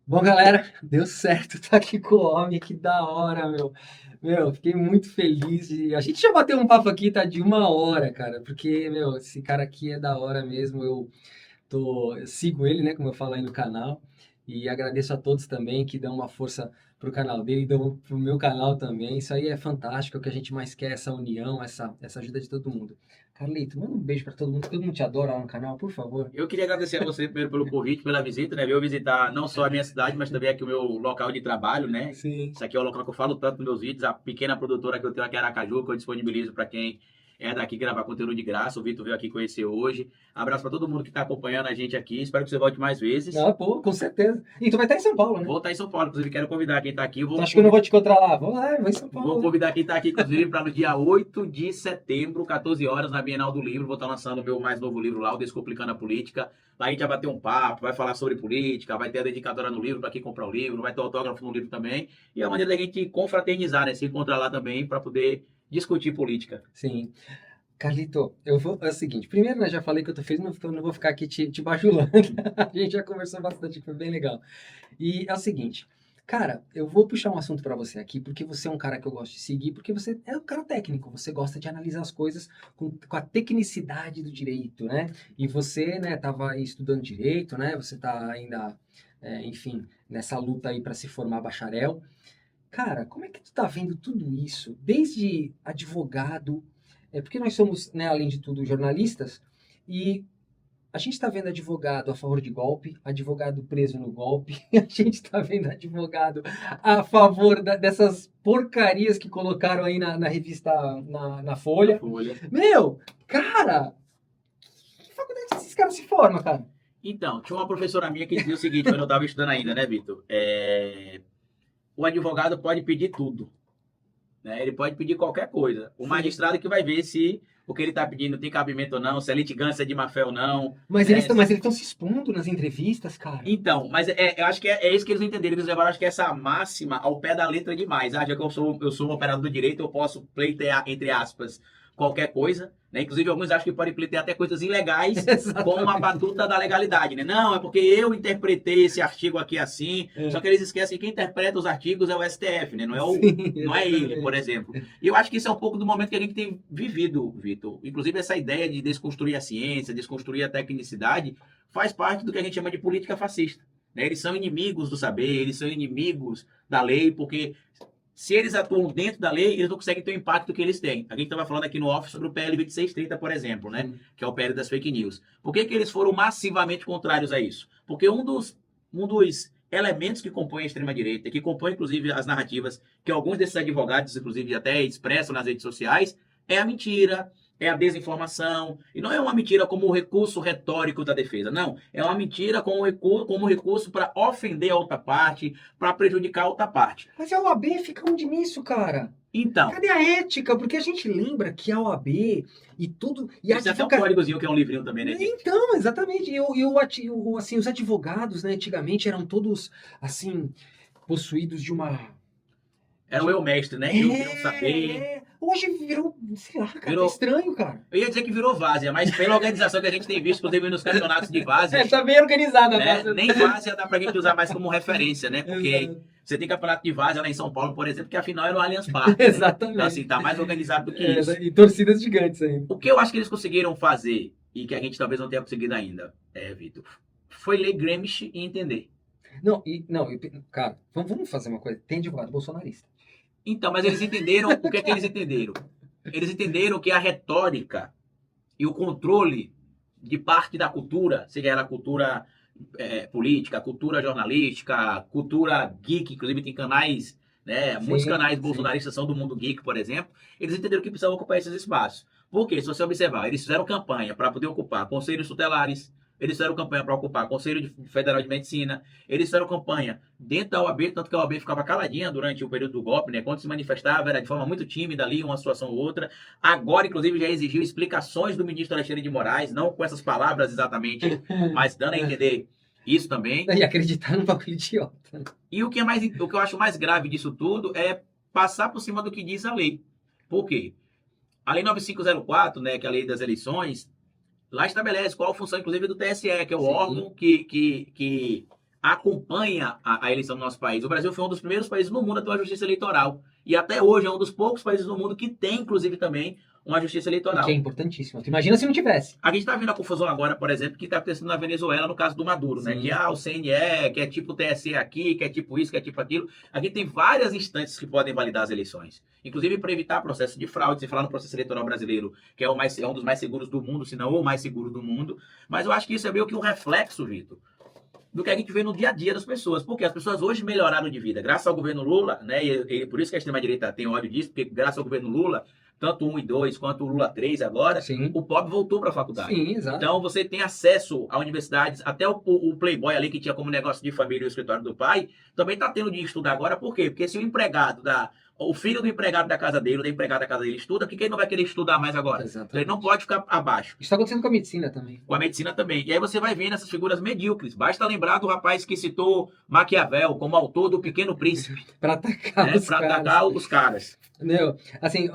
Bom, galera, deu certo, tá aqui com o homem, que da hora, meu. Meu, fiquei muito feliz a gente já bateu um papo aqui, tá de 1 hora, cara, porque, meu, esse cara aqui é da hora mesmo, eu sigo ele, né, como eu falo aí no canal, e agradeço a todos também que dão uma força pro canal dele e dão pro meu canal também. Isso aí é fantástico, é o que a gente mais quer, essa união, essa ajuda de todo mundo. Carlito, manda um beijo pra todo mundo te adora lá no canal, por favor. Eu queria agradecer a você primeiro pelo convite, pela visita, né? Veio visitar não só a minha cidade, mas também aqui o meu local de trabalho, né? Sim. Isso aqui é o local que eu falo tanto nos meus vídeos, a pequena produtora que eu tenho aqui em Aracaju, que eu disponibilizo para quem é daqui gravar conteúdo de graça. O Vitor veio aqui conhecer hoje. Abraço para todo mundo que está acompanhando a gente aqui. Espero que você volte mais vezes. Ah, pô, com certeza. E tu vai estar em São Paulo, né? Vou estar em São Paulo, inclusive quero convidar quem está aqui. Tu acha que eu não vou te encontrar lá? Vou lá, vou em São Vou Paulo, né? convidar quem está aqui, inclusive, para no dia 8 de setembro, 14 horas, na Bienal do Livro. Vou estar lançando o meu mais novo livro lá, o Descomplicando a Política. Lá a gente vai bater um papo, vai falar sobre política, vai ter a dedicadora no livro para quem comprar o livro, vai ter autógrafo no livro também. E é uma maneira da gente confraternizar, né? Se encontrar lá também para poder discutir política. Sim. Carlito, é o seguinte, primeiro, né, já falei que eu tô feliz, não vou ficar aqui te bajulando. A gente já conversou bastante, foi bem legal. E é o seguinte, cara, eu vou puxar um assunto pra você aqui, porque você é um cara que eu gosto de seguir, porque você é um cara técnico, você gosta de analisar as coisas com a tecnicidade do direito, né? E você, né, tava aí estudando direito, né? Você tá ainda, enfim, nessa luta aí pra se formar bacharel. Cara, como é que tu tá vendo tudo isso? Desde advogado, porque nós somos, né, além de tudo, jornalistas, e a gente está vendo advogado a favor de golpe, advogado preso no golpe, a gente está vendo advogado a favor dessas porcarias que colocaram aí na revista, na Na Folha. Folha. Meu, cara, que faculdade que esses caras se formam, cara? Então, tinha uma professora minha que dizia o seguinte, quando eu estava estudando ainda, né, Vitor? O advogado pode pedir tudo, né? Ele pode pedir qualquer coisa. O Sim. magistrado que vai ver se o que ele está pedindo tem cabimento ou não, se a litigância é de má fé ou não, Mas eles né? estão se expondo nas entrevistas, cara. Então, mas eu acho que é isso que eles não entenderam. Eles levaram, acho que essa máxima ao pé da letra demais. Ah, já que eu sou um operador do direito, eu posso pleitear, entre aspas, qualquer coisa. Né? Inclusive, alguns acham que podem pleitear até coisas ilegais com a Exatamente. batuta da legalidade. Né? Não, é porque eu interpretei esse artigo aqui assim. Só É. que eles esquecem que quem interpreta os artigos é o STF, né? Sim, Não é ele, por exatamente. exemplo. E eu acho que isso é um pouco do momento que a gente tem vivido, Vitor. Inclusive, essa ideia de desconstruir a ciência, desconstruir a tecnicidade, faz parte do que a gente chama de política fascista. Né? Eles são inimigos do saber, eles são inimigos da lei, porque se eles atuam dentro da lei, eles não conseguem ter o impacto que eles têm. A gente estava falando aqui no off sobre o PL 2630, por exemplo, né? Sim. Que é o PL das fake news. Por que, que eles foram massivamente contrários a isso? Porque um dos elementos que compõem a extrema-direita, que compõem, inclusive, as narrativas que alguns desses advogados, inclusive, até expressam nas redes sociais, é a mentira, é a desinformação. E não é uma mentira como o recurso retórico da defesa, não. É uma mentira como recurso para ofender a outra parte, para prejudicar a outra parte. Mas a OAB fica onde nisso, cara? Então, Cadê a ética? Porque a gente lembra que a OAB e tudo. E a isso é até um advocacia. códigozinho que é um livrinho também, né, gente? Então, exatamente. Assim, os advogados, né, antigamente eram todos, assim, possuídos de uma. Era o eu mestre, né? Eu tenho um saber. Hoje virou, sei lá, cara, tá Virou. estranho, cara. Eu ia dizer que virou várzea, mas pela organização que a gente tem visto, inclusive nos campeonatos de várzea, Tá bem organizada a né? base. Nem várzea dá pra gente usar mais como referência, né? Porque Exato. você tem campeonato de várzea lá em São Paulo, por exemplo, que afinal era o Allianz Parque, né? Então, assim, Exatamente. tá mais organizado do que isso. E torcidas gigantes ainda. O que eu acho que eles conseguiram fazer, e que a gente talvez não tenha conseguido ainda, Vitor, foi ler Gramsci e entender. Não, cara, vamos fazer uma coisa. Tem advogado bolsonarista. Então, mas eles entenderam, o que é que eles entenderam? Eles entenderam que a retórica e o controle de parte da cultura, seja ela cultura política, cultura jornalística, cultura geek, inclusive tem canais, né, muitos Sim, canais sim. bolsonaristas são do mundo geek, por exemplo, eles entenderam que precisavam ocupar esses espaços. Por quê? Se você observar, eles fizeram campanha para poder ocupar conselhos tutelares, eles fizeram campanha para ocupar Conselho Federal de Medicina, eles fizeram campanha dentro da OAB, tanto que a OAB ficava caladinha durante o período do golpe, né? Quando se manifestava, era de forma muito tímida ali, uma situação ou outra. Agora, inclusive, já exigiu explicações do ministro Alexandre de Moraes, não com essas palavras exatamente, mas dando a entender isso também. E acreditar num bagulho idiota. E o que eu acho mais grave disso tudo é passar por cima do que diz a lei. Por quê? A lei 9504, né, que é a lei das eleições, lá estabelece qual a função, inclusive, do TSE, que é o Sim. órgão que acompanha a eleição do nosso país. O Brasil foi um dos primeiros países no mundo a ter uma justiça eleitoral. E até hoje é um dos poucos países no mundo que tem, inclusive, também uma justiça eleitoral. Que é importantíssimo. Tu imagina se não tivesse. A gente está vendo a confusão agora, por exemplo, que está acontecendo na Venezuela no caso do Maduro, né? Sim. Que o CNE, que é tipo o TSE aqui, que é tipo isso, que é tipo aquilo. Aqui tem várias instâncias que podem validar as eleições. Inclusive para evitar processo de fraude, se falar no processo eleitoral brasileiro, que é um dos mais seguros do mundo, se não o mais seguro do mundo. Mas eu acho que isso é meio que um reflexo, Vitor, do que a gente vê no dia a dia das pessoas. Porque as pessoas hoje melhoraram de vida. Graças ao governo Lula, né? E por isso que a extrema-direita tem ódio disso, porque graças ao governo Lula, tanto 1 e 2 quanto o Lula 3 agora, Sim. o pobre voltou para a faculdade. Sim, exato. Então você tem acesso a universidades, até o Playboy ali que tinha como negócio de família o escritório do pai, também está tendo de estudar agora. Por quê? Porque se o filho do empregado da casa dele, ou da empregada da casa dele estuda, por que ele não vai querer estudar mais agora? Exatamente. Então ele não pode ficar abaixo. Isso está acontecendo com a medicina também. Com a medicina também. E aí você vai vendo essas figuras medíocres. Basta lembrar do rapaz que citou Maquiavel como autor do Pequeno Príncipe. Para atacar Né? os Para caras. atacar os caras. Não, assim,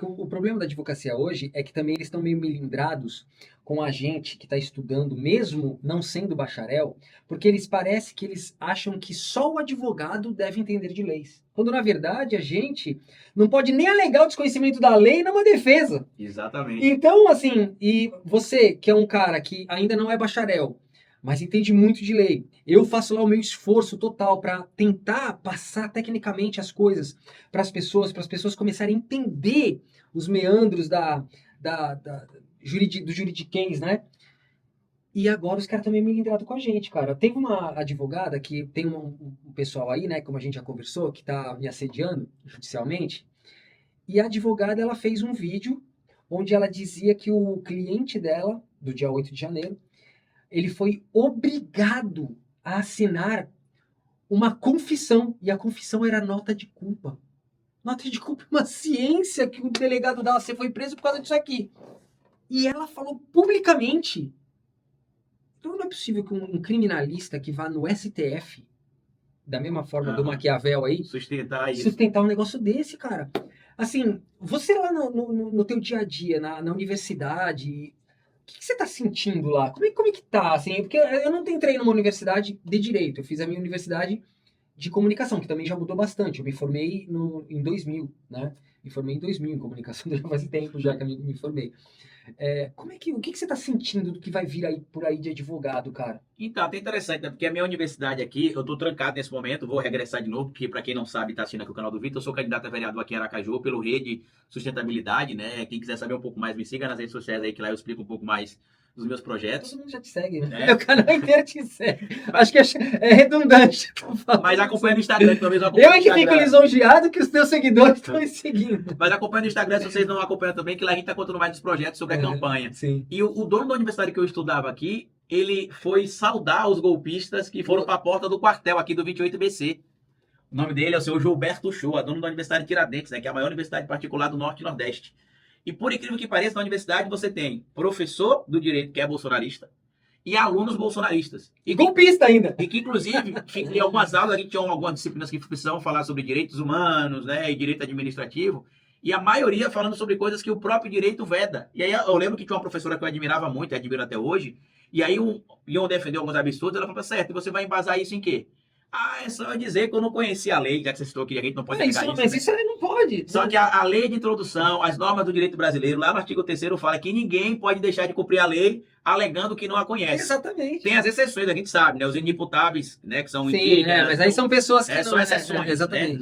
o problema da advocacia hoje é que também eles estão meio melindrados com a gente que está estudando, mesmo não sendo bacharel, porque parece que eles acham que só o advogado deve entender de leis. Quando, na verdade, a gente não pode nem alegar o desconhecimento da lei numa defesa. Exatamente. Então, assim, e você, que é um cara que ainda não é bacharel, mas entende muito de lei, eu faço lá o meu esforço total para tentar passar tecnicamente as coisas para as pessoas começarem a entender os meandros do juridiquês, né? E agora os caras estão meio melindrados com a gente, cara. Teve uma advogada que tem um pessoal aí, né, como a gente já conversou, que tá me assediando judicialmente. E a advogada, ela fez um vídeo onde ela dizia que o cliente dela, do dia 8 de janeiro, ele foi obrigado a assinar uma confissão. E a confissão era nota de culpa. Nota de culpa é uma ciência que o delegado dá. Você foi preso por causa disso aqui. E ela falou publicamente. Então não é possível que um criminalista que vá no STF, da mesma forma do Maquiavel aí, sustentar um negócio desse, cara. Assim, você lá no teu dia a dia, na universidade, o que você tá sentindo lá? Como é que tá? Assim, porque eu não entrei numa universidade de direito, eu fiz a minha universidade de comunicação, que também já mudou bastante. Eu me formei em 2000, né? Me formei em 2000 em comunicação, já faz tempo já que eu me formei. O que você tá sentindo do que vai vir aí por aí de advogado, cara? Então, até interessante, né? Porque a minha universidade aqui, eu tô trancado nesse momento, vou regressar de novo, porque para quem não sabe, tá assistindo aqui o canal do Vitor, eu sou candidato a vereador aqui em Aracaju pelo Rede Sustentabilidade, né? Quem quiser saber um pouco mais, me siga nas redes sociais aí, que lá eu explico um pouco mais dos meus projetos. Todo mundo já te segue, né? O canal inteiro te segue. Acho que é redundante. Mas acompanha no Instagram, talvez eu é que fico lisonjeado que os teus seguidores estão me seguindo. Mas acompanha no Instagram, se vocês não acompanham também, que lá a gente tá contando mais dos projetos sobre a campanha. Sim. E o dono da universidade que eu estudava aqui, ele foi saudar os golpistas que foram para a porta do quartel aqui do 28BC. O nome dele é o senhor Gilberto Shoa, dono da Universidade de Tiradentes, né, que é a maior universidade particular do Norte e Nordeste. E por incrível que pareça, na universidade você tem professor do direito, que é bolsonarista, e alunos bolsonaristas. E golpista ainda. E que, inclusive, em algumas aulas, a gente tinha algumas disciplinas que precisavam falar sobre direitos humanos, né, e direito administrativo, e a maioria falando sobre coisas que o próprio direito veda. E aí eu lembro que tinha uma professora que eu admirava muito, e admiro até hoje, e aí iam defender alguns absurdos, ela falou, certo, e você vai embasar isso em quê? É só dizer que eu não conhecia a lei, já que você citou que a gente não pode negar isso. Mas isso aí não pode. Só que a lei de introdução, as normas do direito brasileiro, lá no artigo 3º fala que ninguém pode deixar de cumprir a lei alegando que não a conhece. Exatamente. Tem as exceções, a gente sabe, né? Os inimputáveis, né? Que são indígenas. Mas aí são pessoas que são exceções. Exatamente. Né?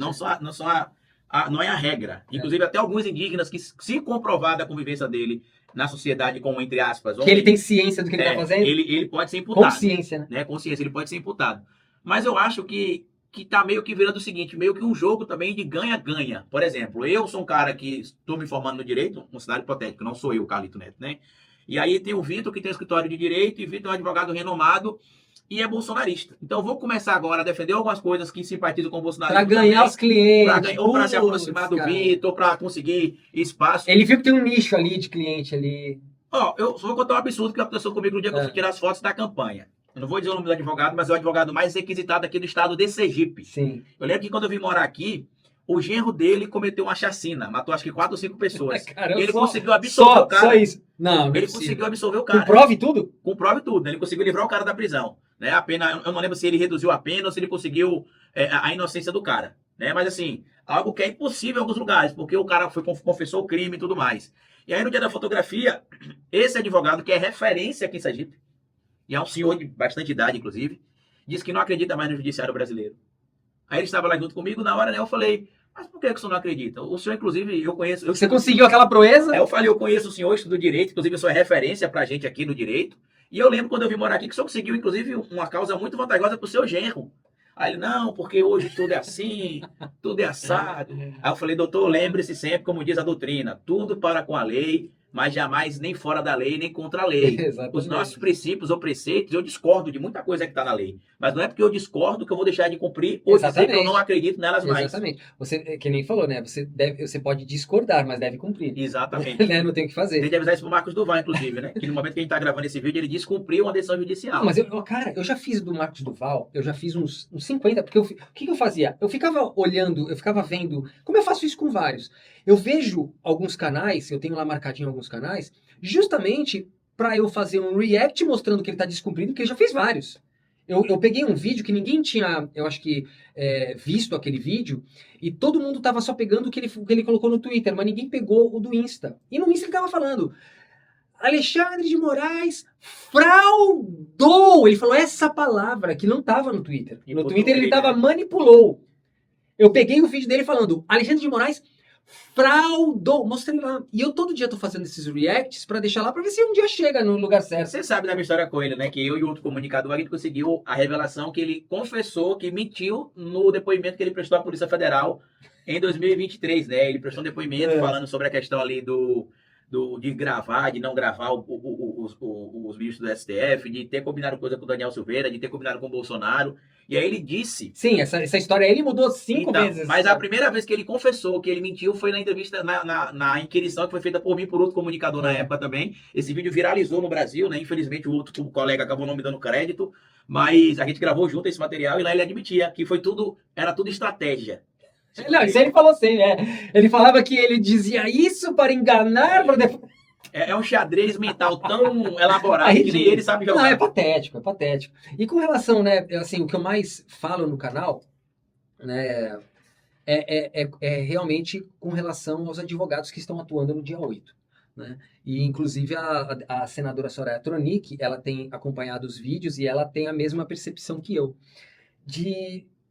Não é a regra. Inclusive, até alguns indígenas que, se comprovada a convivência dele na sociedade como, entre aspas... Que ele tem ciência do que ele está fazendo? Ele pode ser imputado. Consciência, né? Consciência, ele pode ser imputado. Mas eu acho que tá meio que virando o seguinte, meio que um jogo também de ganha-ganha. Por exemplo, eu sou um cara que estou me formando no direito, um cenário hipotético, não sou eu, o Carlito Neto, né? E aí tem o Vitor, que tem um escritório de direito, e o Vitor é um advogado renomado e é bolsonarista. Então eu vou começar agora a defender algumas coisas que simpatizam com o Bolsonaro. Para ganhar os clientes. Ou para se aproximar do Vitor, ou para conseguir espaço. Ele viu que tem um nicho ali de cliente ali. Eu só vou contar um absurdo que aconteceu comigo no dia que eu fui tirar as fotos da campanha. Eu não vou dizer o nome do advogado, mas é o advogado mais requisitado aqui do estado de Sergipe. Sim. Eu lembro que quando eu vim morar aqui, o genro dele cometeu uma chacina. Matou acho que 4 ou 5 pessoas. Caramba, e ele conseguiu absolver o cara. Só isso. Não, ele conseguiu absolver o cara. Com prova e tudo? Com prova e tudo. Ele conseguiu livrar o cara da prisão. né? A pena, eu não lembro se ele reduziu a pena ou se ele conseguiu a inocência do cara, né? Mas assim, algo que é impossível em alguns lugares, porque o cara confessou o crime e tudo mais. E aí no dia da fotografia, esse advogado, que é referência aqui em Sergipe, e é um senhor de bastante idade, inclusive, disse que não acredita mais no judiciário brasileiro. Aí ele estava lá junto comigo, na hora, né, eu falei, mas por que o senhor não acredita? O senhor, inclusive, eu conheço... Você conseguiu aquela proeza? Aí eu falei, eu conheço o senhor, estudo direito, inclusive eu sou referência pra gente aqui no direito, e eu lembro quando eu vim morar aqui que o senhor conseguiu, inclusive, uma causa muito vantajosa pro seu genro. Aí ele, não, porque hoje tudo é assim, tudo é assado. Aí eu falei, doutor, lembre-se sempre, como diz a doutrina, tudo para com a lei, mas jamais nem fora da lei, nem contra a lei. Os nossos princípios ou preceitos, eu discordo de muita coisa que está na lei. Mas não é porque eu discordo que eu vou deixar de cumprir ou dizer que eu não acredito nelas mais. Exatamente. Você, que nem falou, né? Você pode discordar, mas deve cumprir. Exatamente. Né? Não tem o que fazer. Tem que avisar isso pro Marcos Duval, inclusive, né? Que no momento que a gente tá gravando esse vídeo, ele descumpriu uma decisão judicial. Não, mas cara, eu já fiz do Marcos Duval, eu já fiz uns 50, porque o que eu fazia? Eu ficava olhando, eu ficava vendo, como eu faço isso com vários. Eu vejo alguns canais, eu tenho lá marcadinho alguns canais, justamente para eu fazer um react mostrando que ele tá descumprindo, que ele já fez vários. Eu peguei um vídeo que ninguém tinha, eu acho que, visto aquele vídeo, e todo mundo tava só pegando o que ele colocou no Twitter, mas ninguém pegou o do Insta. E no Insta ele tava falando, Alexandre de Moraes fraudou. Ele falou essa palavra que não tava no Twitter. No Twitter ele tava manipulou. Eu peguei o vídeo dele falando, Alexandre de Moraes fraudou. Mostrei lá. E eu todo dia tô fazendo esses reacts pra deixar lá pra ver se um dia chega no lugar certo. Você sabe da minha história com ele, né? Que eu e outro comunicador, a gente conseguiu a revelação que ele confessou que mentiu no depoimento que ele prestou à Polícia Federal em 2023, né? Ele prestou um depoimento falando sobre a questão ali de gravar, de não gravar os vídeos do STF, de ter combinado coisa com o Daniel Silveira, de ter combinado com o Bolsonaro. E aí ele disse... Sim, essa história aí ele mudou 5 vezes. Mas a primeira vez que ele confessou que ele mentiu foi na entrevista, na inquirição que foi feita por mim, por outro comunicador na época também. Esse vídeo viralizou no Brasil, né? Infelizmente o outro colega acabou não me dando crédito, mas a gente gravou junto esse material e lá ele admitia que era tudo estratégia. Não, isso ele falou assim, né? Ele falava que ele dizia isso para enganar, para depois... É um xadrez mental tão elaborado que nem ele sabe jogar. Não, é patético, é patético. E com relação, né, assim, o que eu mais falo no canal, né, é realmente com relação aos advogados que estão atuando no dia 8. Né? E, inclusive, a senadora Soraya Tronic, ela tem acompanhado os vídeos e ela tem a mesma percepção que eu.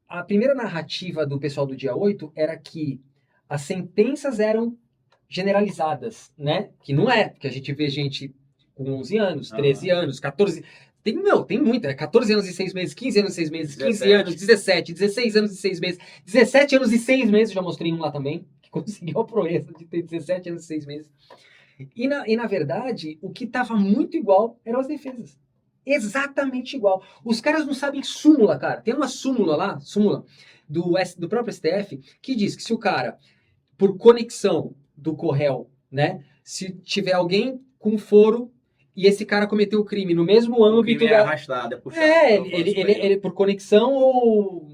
A primeira narrativa do pessoal do dia 8 era que as sentenças eram generalizadas, né? Que não é, porque a gente vê gente com 11 anos, 13 anos, 14... Tem muita, 14 anos e 6 meses, 15 anos e 6 meses, 15 17. Anos, 17, 16 anos e 6 meses, 17 anos e 6 meses, já mostrei um lá também, que conseguiu a proeza de ter 17 anos e 6 meses. E na verdade, o que estava muito igual eram as defesas. Exatamente igual. Os caras não sabem súmula, cara. Tem uma súmula lá, do próprio STF, que diz que se o cara, por conexão do Correio, né, se tiver alguém com foro e esse cara cometeu o crime no mesmo âmbito... O crime é arrastado, é puxado. Ele por conexão ou...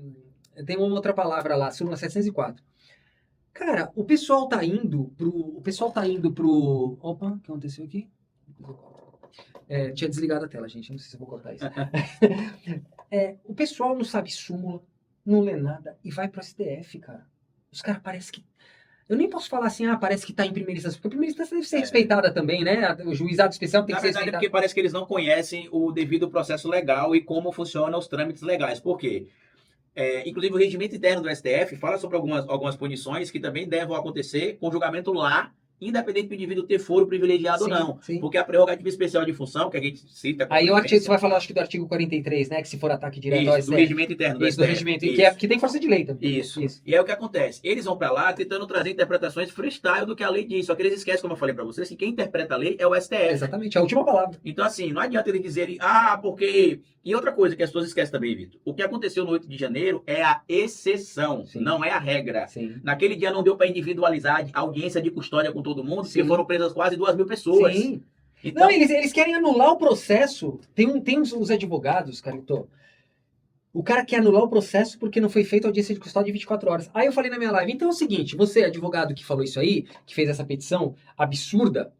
Tem uma outra palavra lá, súmula 704. Cara, o pessoal tá indo pro... Opa, o que aconteceu aqui? Tinha desligado a tela, gente. Não sei se eu vou cortar isso. O pessoal não sabe súmula, não lê nada e vai pro STF, cara. Os caras parecem que... Eu nem posso falar assim, parece que tá em primeira instância, porque a primeira instância deve ser respeitada também, né? O juizado especial tem que ser respeitado. Porque parece que eles não conhecem o devido processo legal e como funcionam os trâmites legais. Por quê? Inclusive o regimento interno do STF fala sobre algumas punições que também devem acontecer com julgamento lá, independente do indivíduo ter foro privilegiado ou não. Sim. Porque a prerrogativa especial de função, que a gente cita... Aí você vai falar, acho que do artigo 43, né? Que se for ataque direto ao STF. Do regimento interno do STF. Do regimento, que tem força de lei também. Isso. E é o que acontece. Eles vão pra lá tentando trazer interpretações freestyle do que a lei diz. Só que eles esquecem, como eu falei pra vocês, que quem interpreta a lei é o STF. Exatamente, a última palavra. Então, assim, não adianta eles dizerem, porque... E outra coisa que as pessoas esquecem também, Vitor. O que aconteceu no 8 de janeiro é a exceção, não é a regra. Sim. Naquele dia não deu para individualizar a audiência de custódia com todo mundo, porque foram presas quase 2.000 pessoas. Sim. Então... Não, eles querem anular o processo. Tem uns advogados, Carito. O cara quer anular o processo porque não foi feita audiência de custódia de 24 horas. Aí eu falei na minha live, então é o seguinte, você, advogado que falou isso aí, que fez essa petição absurda,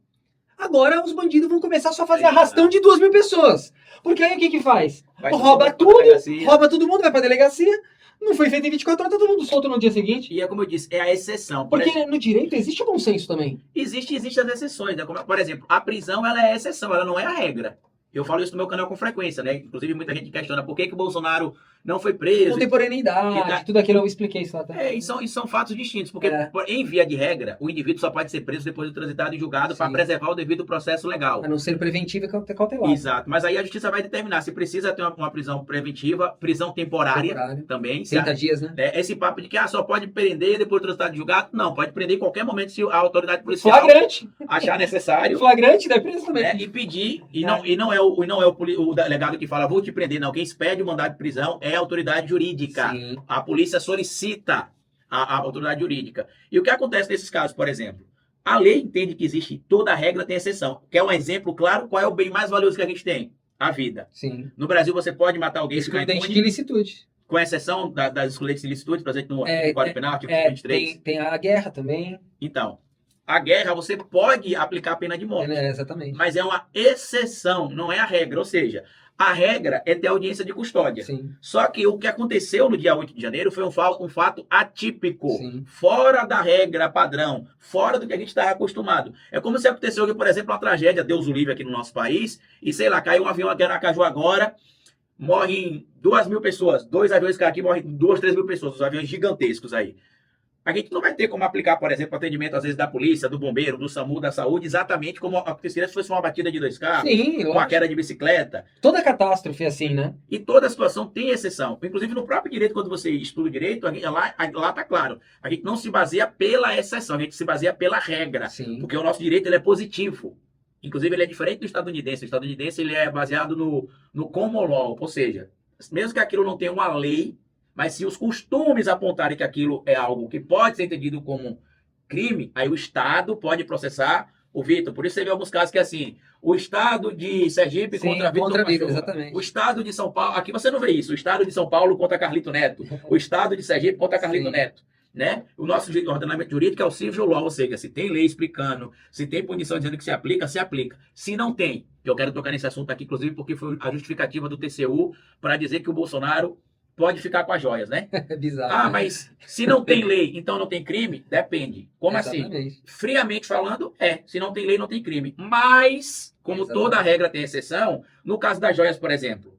Agora os bandidos vão começar só a fazer Aí, arrastão de 2.000 pessoas. Porque aí o que faz? Vai Rouba pra tudo, delegacia. rouba todo mundo, vai pra delegacia. Não foi feito em 24 horas, tá todo mundo solto no dia seguinte. E é como eu disse, é a exceção. Por Porque no direito existe o bom senso também. Existem as exceções, né? Por exemplo, a prisão ela é a exceção, ela não é a regra. Eu falo isso no meu canal com frequência, né? Inclusive, muita gente questiona por que, que o Bolsonaro não foi preso. Contemporaneidade, tudo aquilo eu expliquei isso lá até. É, e são fatos distintos, porque, É. em via de regra, o indivíduo só pode ser preso depois de transitado e julgado para Sim. preservar o devido processo legal. A não ser preventivo e cautelar. Exato, mas aí a justiça vai determinar se precisa ter uma prisão preventiva, prisão temporária Temporário. também. 30 dias, né? Esse papo de que só pode prender depois do transitado e julgado, não, pode prender em qualquer momento se a autoridade policial Flagrante. achar necessário. Flagrante, daí preso também. Né, e pedir, e não é o delegado que fala, vou te prender, não. Quem expede o mandado de prisão é a autoridade jurídica. Sim. A polícia solicita a autoridade jurídica. E o que acontece nesses casos, por exemplo? A lei entende que existe, toda regra tem exceção. Quer um exemplo claro? Qual é o bem mais valioso que a gente tem? A vida. Sim. No Brasil, você pode matar alguém e ficar Excludente impune, de ilicitude. com exceção das excludentes de ilicitude, por exemplo, no Código Penal, artigo 23. Tem a guerra também. Então, a guerra, você pode aplicar a pena de morte. Exatamente. Mas é uma exceção, não é a regra. Ou seja, a regra é ter audiência de custódia. Sim. Só que o que aconteceu no dia 8 de janeiro foi um fato atípico, Sim. fora da regra padrão, fora do que a gente estava acostumado. É como se aconteceu aqui, por exemplo, uma tragédia, Deus o livre, aqui no nosso país, e sei lá, caiu um avião aqui em Aracaju agora, morrem 2.000 pessoas, 2 aviões caem aqui, morrem 2.000, 3.000 pessoas, os aviões gigantescos aí. A gente não vai ter como aplicar, por exemplo, atendimento, às vezes, da polícia, do bombeiro, do SAMU, da saúde, exatamente como aconteceria se fosse uma batida de 2 carros, Sim, uma queda de bicicleta. Toda catástrofe é assim, né? E toda situação tem exceção. Inclusive, no próprio direito, quando você estuda o direito, lá está claro. A gente não se baseia pela exceção, a gente se baseia pela regra. Sim. Porque o nosso direito ele é positivo. Inclusive, ele é diferente do estadunidense. O estadunidense ele é baseado no common law, ou seja, mesmo que aquilo não tenha uma lei, mas se os costumes apontarem que aquilo é algo que pode ser entendido como crime, aí o Estado pode processar o Vitor. Por isso você vê alguns casos que é assim, o Estado de Sergipe contra Vitor Pachorra. Exatamente. O Estado de São Paulo, aqui você não vê isso, o Estado de São Paulo contra Carlito Neto, o Estado de Sergipe contra Carlito Sim. Neto. Né? O nosso ordenamento jurídico é o civil law, ou seja, se tem lei explicando, se tem punição dizendo que se aplica, se aplica. Se não tem, eu quero tocar nesse assunto aqui, inclusive porque foi a justificativa do TCU para dizer que o Bolsonaro pode ficar com as joias, né? É bizarro. Ah, mas se não tem lei, então não tem crime? Depende. Como assim? Exatamente. Friamente falando, se não tem lei, não tem crime. Mas, como Exatamente. toda regra tem exceção, no caso das joias, por exemplo,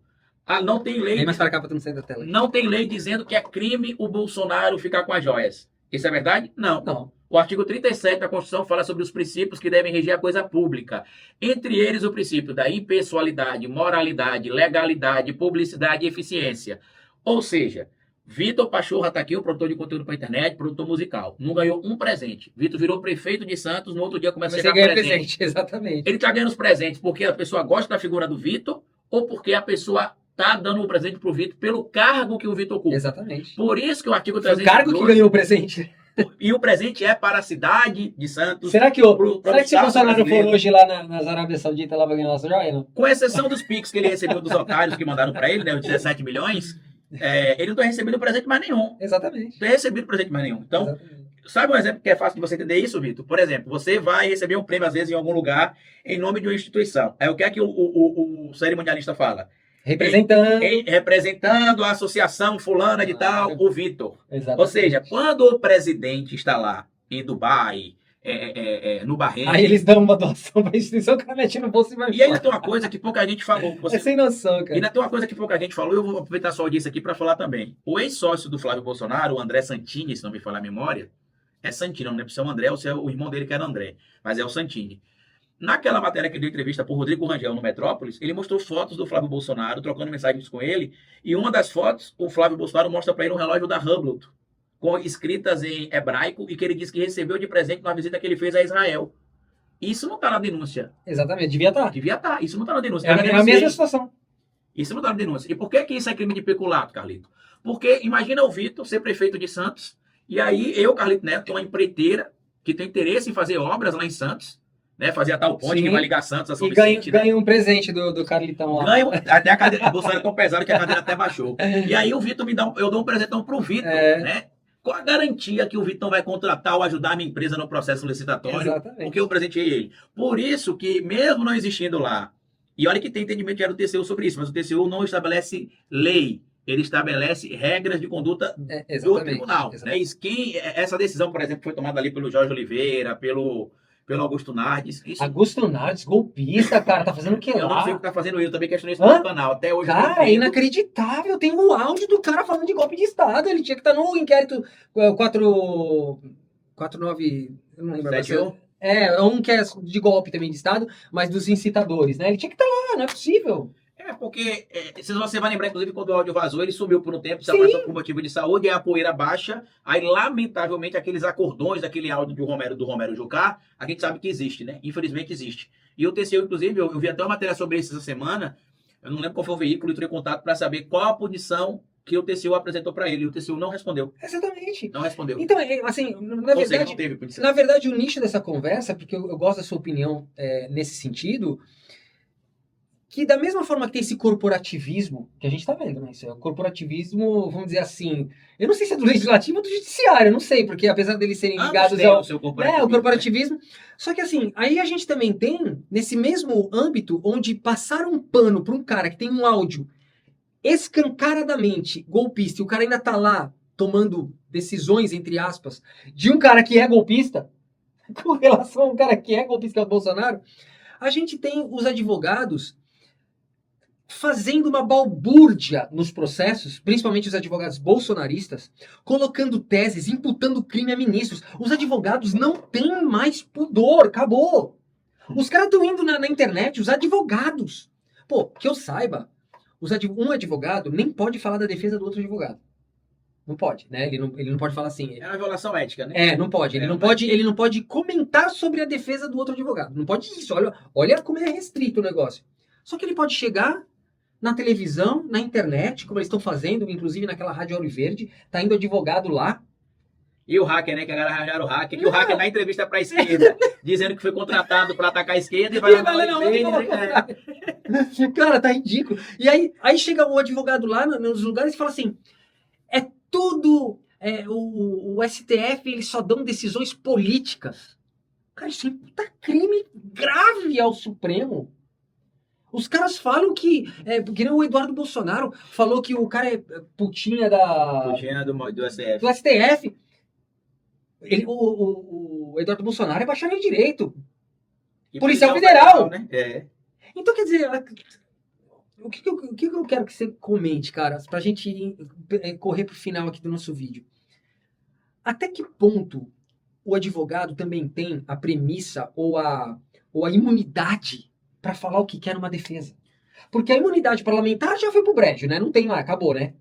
não tem lei. Vem mais para cá para tu não sair da tela. Não tem lei dizendo que é crime o Bolsonaro ficar com as joias. Isso é verdade? Não. Não. O artigo 37 da Constituição fala sobre os princípios que devem reger a coisa pública. Entre eles, o princípio da impessoalidade, moralidade, legalidade, publicidade e eficiência. Ou seja, Vitor Pachorra está aqui, o produtor de conteúdo para a internet, produtor musical. Não ganhou um presente. Vitor virou prefeito de Santos, no outro dia começa a ganhar presente. Exatamente. Ele está ganhando os presentes porque a pessoa gosta da figura do Vitor ou porque a pessoa está dando um presente para o Vitor pelo cargo que o Vitor ocupa. Exatamente. Por isso que o artigo Foi o 312... cargo que ganhou o presente. E o presente é para a cidade de Santos. Será que se o Bolsonaro for hoje lá nas Arábia Saudita, lá vai ganhar nossa joia, não? Com exceção dos Pix que ele recebeu dos otários que mandaram para ele, né, os 17 milhões, ele não tem recebido presente mais nenhum. Exatamente. Não tem recebido presente mais nenhum. Então, sabe um exemplo que é fácil de você entender isso, Vitor? Por exemplo, você vai receber um prêmio, às vezes, em algum lugar, em nome de uma instituição. Aí o que é que o cerimonialista fala? Representando a associação fulana de tal, o Vitor. Ou seja, quando o presidente está lá em Dubai, no Bahrein... Aí eles dão uma doação para a instituição, o cara mete no bolso e vai... E ainda tem uma coisa que pouca gente falou. É sem noção, cara. E ainda tem uma coisa que pouca gente falou, eu vou aproveitar sua audiência aqui para falar também. O ex-sócio do Flávio Bolsonaro, o André Santini, se não me falar a memória, é Santini, não lembro se é o André ou se é o irmão dele que era André, mas é o Santini. Naquela matéria que ele deu entrevista por Rodrigo Rangel no Metrópolis, ele mostrou fotos do Flávio Bolsonaro, trocando mensagens com ele, e uma das fotos, o Flávio Bolsonaro mostra para ele um relógio da Hublot, com escritas em hebraico, e que ele disse que recebeu de presente na visita que ele fez a Israel. Isso não está na denúncia. Exatamente, devia estar. Devia estar, isso não está na denúncia. É a mesma situação. Isso não está na denúncia. E por que isso é crime de peculato, Carlito? Porque imagina o Vitor ser prefeito de Santos, e aí eu, Carlito Neto, que é uma empreiteira, que tem interesse em fazer obras lá em Santos, né, fazer a tal ponte Sim. que vai ligar Santos a São E Vicente. ganha um presente do Carlitão lá. Até a cadeira do Bolsonaro é tão pesada que a cadeira até baixou. E aí o Vitor eu dou um presentão pro Vitor, né? Qual a garantia que o Vitão vai contratar ou ajudar a minha empresa no processo licitatório? Exatamente. Porque eu presenteei ele. Por isso que, mesmo não existindo lá, e olha que tem entendimento já do TCU sobre isso, mas o TCU não estabelece lei, ele estabelece regras de conduta do Exatamente. tribunal. Né? Essa decisão, por exemplo, foi tomada ali pelo Jorge Oliveira, pelo Augusto Nardes. Isso, Augusto Nardes, golpista, cara, tá fazendo o que eu não sei o lá? que tá fazendo isso, eu também questionei isso no canal. Até hoje eu não Cara, é entendo. inacreditável. Tem um áudio do cara falando de golpe de Estado. Ele tinha que estar no inquérito 49. Eu não lembro agora. 7-1? É um que é de golpe também de Estado, mas dos incitadores, né? Ele tinha que estar lá, não é possível. É, porque se você vai lembrar, inclusive, quando o áudio vazou, ele sumiu por um tempo, se Sim. afastou por motivo de saúde, aí a poeira baixa, aí, lamentavelmente, aqueles acordões daquele áudio do Romero Jucá, a gente sabe que existe, né? Infelizmente existe. E o TCU, inclusive, eu vi até uma matéria sobre isso essa semana, eu não lembro qual foi o veículo, entrei em contato para saber qual a punição que o TCU apresentou para ele, e o TCU não respondeu. Exatamente. Não respondeu. Então, assim, na Ou seja, verdade, não teve punição. na verdade, o nicho dessa conversa, porque eu gosto da sua opinião nesse sentido, que da mesma forma que tem esse corporativismo, que a gente tá vendo, né? Isso é o corporativismo, vamos dizer assim, eu não sei se é do legislativo ou do judiciário, eu não sei, porque apesar deles serem ligados Ambos têm ao o seu o corporativismo. corporativismo, só que assim, aí a gente também tem, nesse mesmo âmbito, onde passaram um pano pra um cara que tem um áudio escancaradamente golpista, e o cara ainda tá lá tomando decisões, entre aspas, de um cara que é golpista, com relação a um cara que é golpista, que é o Bolsonaro, a gente tem os advogados fazendo uma balbúrdia nos processos, principalmente os advogados bolsonaristas, colocando teses, imputando crime a ministros. Os advogados não têm mais pudor, acabou. Os caras estão indo na internet, os advogados. Pô, que eu saiba, um advogado nem pode falar da defesa do outro advogado. Não pode, né? Ele não pode falar assim. É uma violação ética, né? Não pode. Ele não pode comentar sobre a defesa do outro advogado. Não pode isso. Olha como é restrito o negócio. Só que ele pode chegar na televisão, na internet, como eles estão fazendo, inclusive naquela Rádio Ouro Verde, tá indo advogado lá. E o hacker, né? Que agora arranjaram o hacker. Que o hacker na entrevista pra esquerda, dizendo que foi contratado pra atacar a esquerda e vai lá na Ouro Verde. Cara, tá ridículo. E aí chega o advogado lá nos lugares e fala assim, é tudo... o STF, eles só dão decisões políticas. Cara, isso é um puta crime grave ao Supremo. Os caras falam que nem o Eduardo Bolsonaro falou que o cara é putinha do STF. do STF. O Eduardo Bolsonaro é bacharel em direito. E Policial Federal. Né? É. Então, quer dizer, o que eu quero que você comente, cara, pra gente correr pro final aqui do nosso vídeo. Até que ponto o advogado também tem a premissa ou a imunidade para falar o que quer numa defesa? Porque a imunidade parlamentar já foi pro brejo, né? Não tem mais, acabou, né?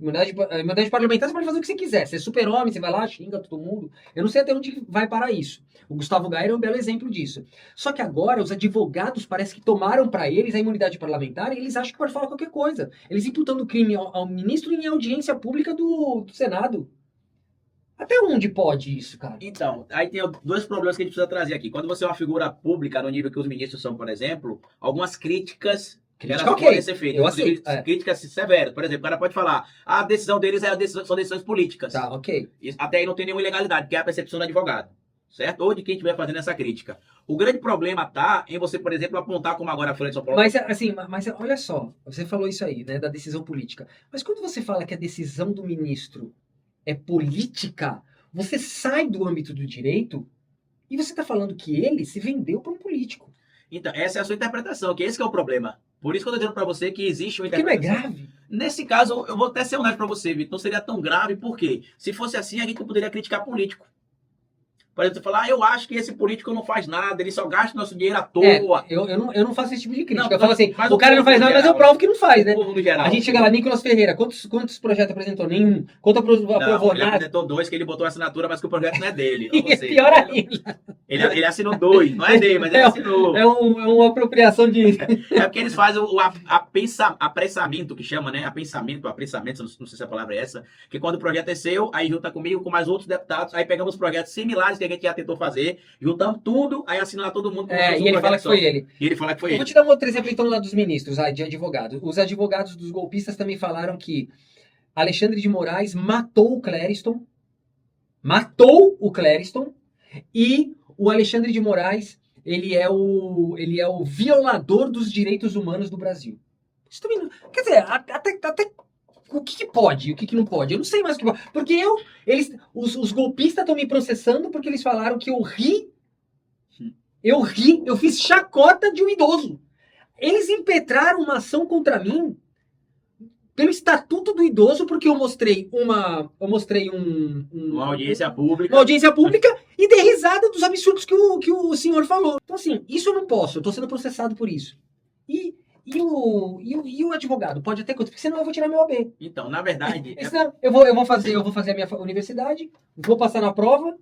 A imunidade parlamentar você pode fazer o que você quiser. Você é super-homem, você vai lá, xinga todo mundo. Eu não sei até onde vai parar isso. O Gustavo Gayer é um belo exemplo disso. Só que agora os advogados parece que tomaram para eles a imunidade parlamentar e eles acham que pode falar qualquer coisa. Eles imputando crime ao ministro em audiência pública do Senado. Até onde pode isso, cara? Então, aí tem dois problemas que a gente precisa trazer aqui. Quando você é uma figura pública, no nível que os ministros são, por exemplo, algumas críticas elas podem ser feitas. Eu aceito. Críticas severas. Por exemplo, o cara pode falar, a decisão deles são decisões políticas. Tá, ok. Até aí não tem nenhuma ilegalidade, que é a percepção do advogado. Certo? Ou de quem estiver fazendo essa crítica. O grande problema tá em você, por exemplo, apontar como agora a Folha de São Paulo. Mas olha só, você falou isso aí, né, da decisão política. Mas quando você fala que a decisão do ministro é política, você sai do âmbito do direito e você está falando que ele se vendeu para um político. Então, essa é a sua interpretação, que esse que é o problema. Por isso que eu estou dizendo para você que existe uma Porque não é interpretação. grave. Nesse caso, eu vou até ser honesto para você, Vitor, não seria tão grave, porque se fosse assim, a gente não poderia criticar político. Por exemplo, você falar, eu acho que esse político não faz nada, ele só gasta nosso dinheiro à toa. Eu não faço esse tipo de crítica. Não, eu falo assim, mas o cara não faz nada, geral, mas eu provo que não faz, né? O povo no geral. A gente chega lá, Nicolas Ferreira, quantos projetos apresentou? Nenhum. Quanto aprovou Ele nada? apresentou 2 que ele botou a assinatura, mas que o projeto não é dele. E pior ainda. Ele assinou 2, não é dele, mas ele assinou. É uma apropriação de... É porque eles fazem o apressamento, que chama, né? Apressamento, não sei se a palavra é essa, que quando o projeto é seu, aí junta comigo, com mais outros deputados, aí pegamos projetos similares que a gente já tentou fazer, juntamos tudo, aí assina lá todo mundo. E ele fala que foi ele. E ele fala que foi Eu ele. vou te dar um outro exemplo então lá dos ministros, de advogados. Os advogados dos golpistas também falaram que Alexandre de Moraes matou o Clériston matou o Clériston e o Alexandre de Moraes, ele é o violador dos direitos humanos do Brasil. Isso também não, quer dizer, até o que pode e o que não pode? Eu não sei mais o que pode. Porque os golpistas estão me processando porque eles falaram que eu fiz chacota de um idoso. Eles impetraram uma ação contra mim pelo Estatuto do Idoso, porque eu mostrei uma audiência pública. Uma audiência pública e dei risada dos absurdos que o senhor falou. Então, assim, isso eu não posso. Eu tô sendo processado por isso. E o advogado? Pode até acontecer, porque senão eu vou tirar meu AB. Então, na verdade... Senão, eu vou fazer a minha universidade, vou passar na prova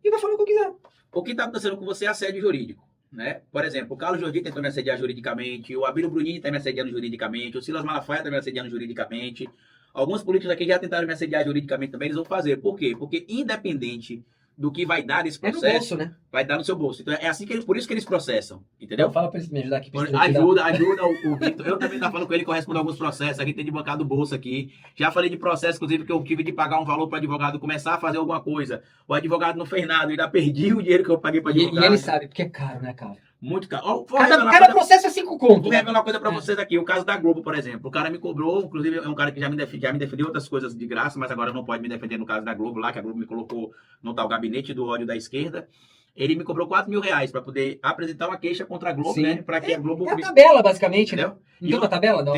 e vou falar o que eu quiser. O que está acontecendo com você é assédio jurídico, né? Por exemplo, o Carlos Jordi tentou me assediar juridicamente, o Abílio Brunin está me assediando juridicamente, o Silas Malafaia está me assediando juridicamente. Alguns políticos aqui já tentaram me assediar juridicamente também, eles vão fazer. Por quê? Porque independente do que vai dar nesse processo, no bolso, né? Vai dar no seu bolso. Então é assim por isso que eles processam, entendeu? Então, fala para eles me ajudar aqui. Ajuda o Vitor. Eu também estava falando com ele que eu respondo alguns processos. Aqui tem de bancada do bolso aqui. Já falei de processo, inclusive, que eu tive de pagar um valor para o advogado começar a fazer alguma coisa. O advogado não fez nada, eu ainda perdi o dinheiro que eu paguei para advogado. E ele sabe, porque é caro, né, cara? Muito caro. Cada processo é 5 conto. Vou revelar uma coisa para vocês aqui. O caso da Globo, por exemplo. O cara me cobrou, inclusive é um cara que já me defendeu outras coisas de graça, mas agora não pode me defender no caso da Globo lá, que a Globo me colocou no tal gabinete do ódio da esquerda. Ele me cobrou R$4.000 para poder apresentar uma queixa contra a Globo, Sim. Né? Para que a Globo... É a tabela, basicamente, entendeu? Né? Não tem uma tabela? Não?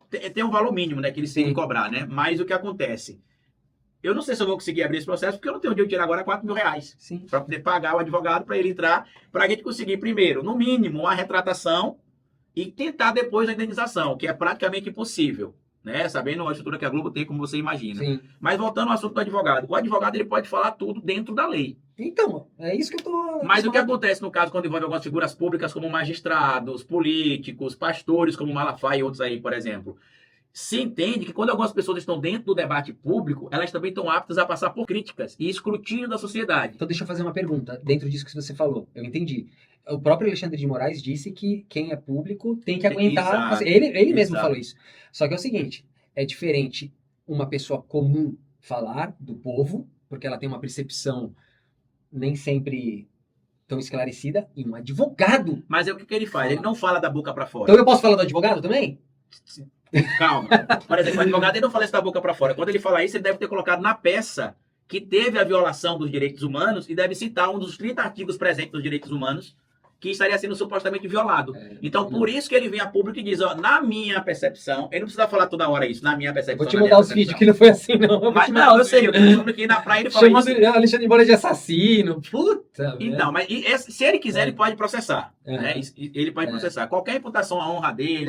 Tem um valor mínimo, né? Que eles têm que cobrar, né? Mas o que acontece? Eu não sei se eu vou conseguir abrir esse processo, porque eu não tenho onde eu tirar agora R$4.000 para poder pagar o advogado para ele entrar, para a gente conseguir primeiro, no mínimo, uma retratação e tentar depois a indenização, que é praticamente impossível, né? Sabendo a estrutura que a Globo tem, como você imagina. Sim. Mas voltando ao assunto do advogado, o advogado ele pode falar tudo dentro da lei. Então, é isso que eu tô... Mas o que acontece no caso quando envolve algumas figuras públicas como magistrados, políticos, pastores como Malafaia e outros aí, por exemplo, se entende que quando algumas pessoas estão dentro do debate público, elas também estão aptas a passar por críticas e escrutínio da sociedade. Então deixa eu fazer uma pergunta dentro disso que você falou. Eu entendi. O próprio Alexandre de Moraes disse que quem é público tem que aguentar... Exato. Ele mesmo Exato. falou isso. Só que é o seguinte, é diferente uma pessoa comum falar do povo, porque ela tem uma percepção nem sempre tão esclarecida, e um advogado. Mas é o que ele faz, ele não fala da boca para fora. Então eu posso falar do advogado também? Calma. Por exemplo, o advogado ele não fala isso da boca para fora. Quando ele fala isso, ele deve ter colocado na peça que teve a violação dos direitos humanos e deve citar um dos 30 artigos presentes dos direitos humanos que estaria sendo supostamente violado. Então, por isso que ele vem a público e diz, ó, na minha percepção, ele não precisa falar toda hora isso, na minha percepção. Vou te mandar os vídeos que não foi assim, não. Mas, não, eu sei, eu tô falando que na praia ele fala chamando isso. Alexandre de Moraes de assassino, puta. Então, mas se ele quiser, ele pode processar. Né? Ele pode processar. Qualquer imputação à honra dele,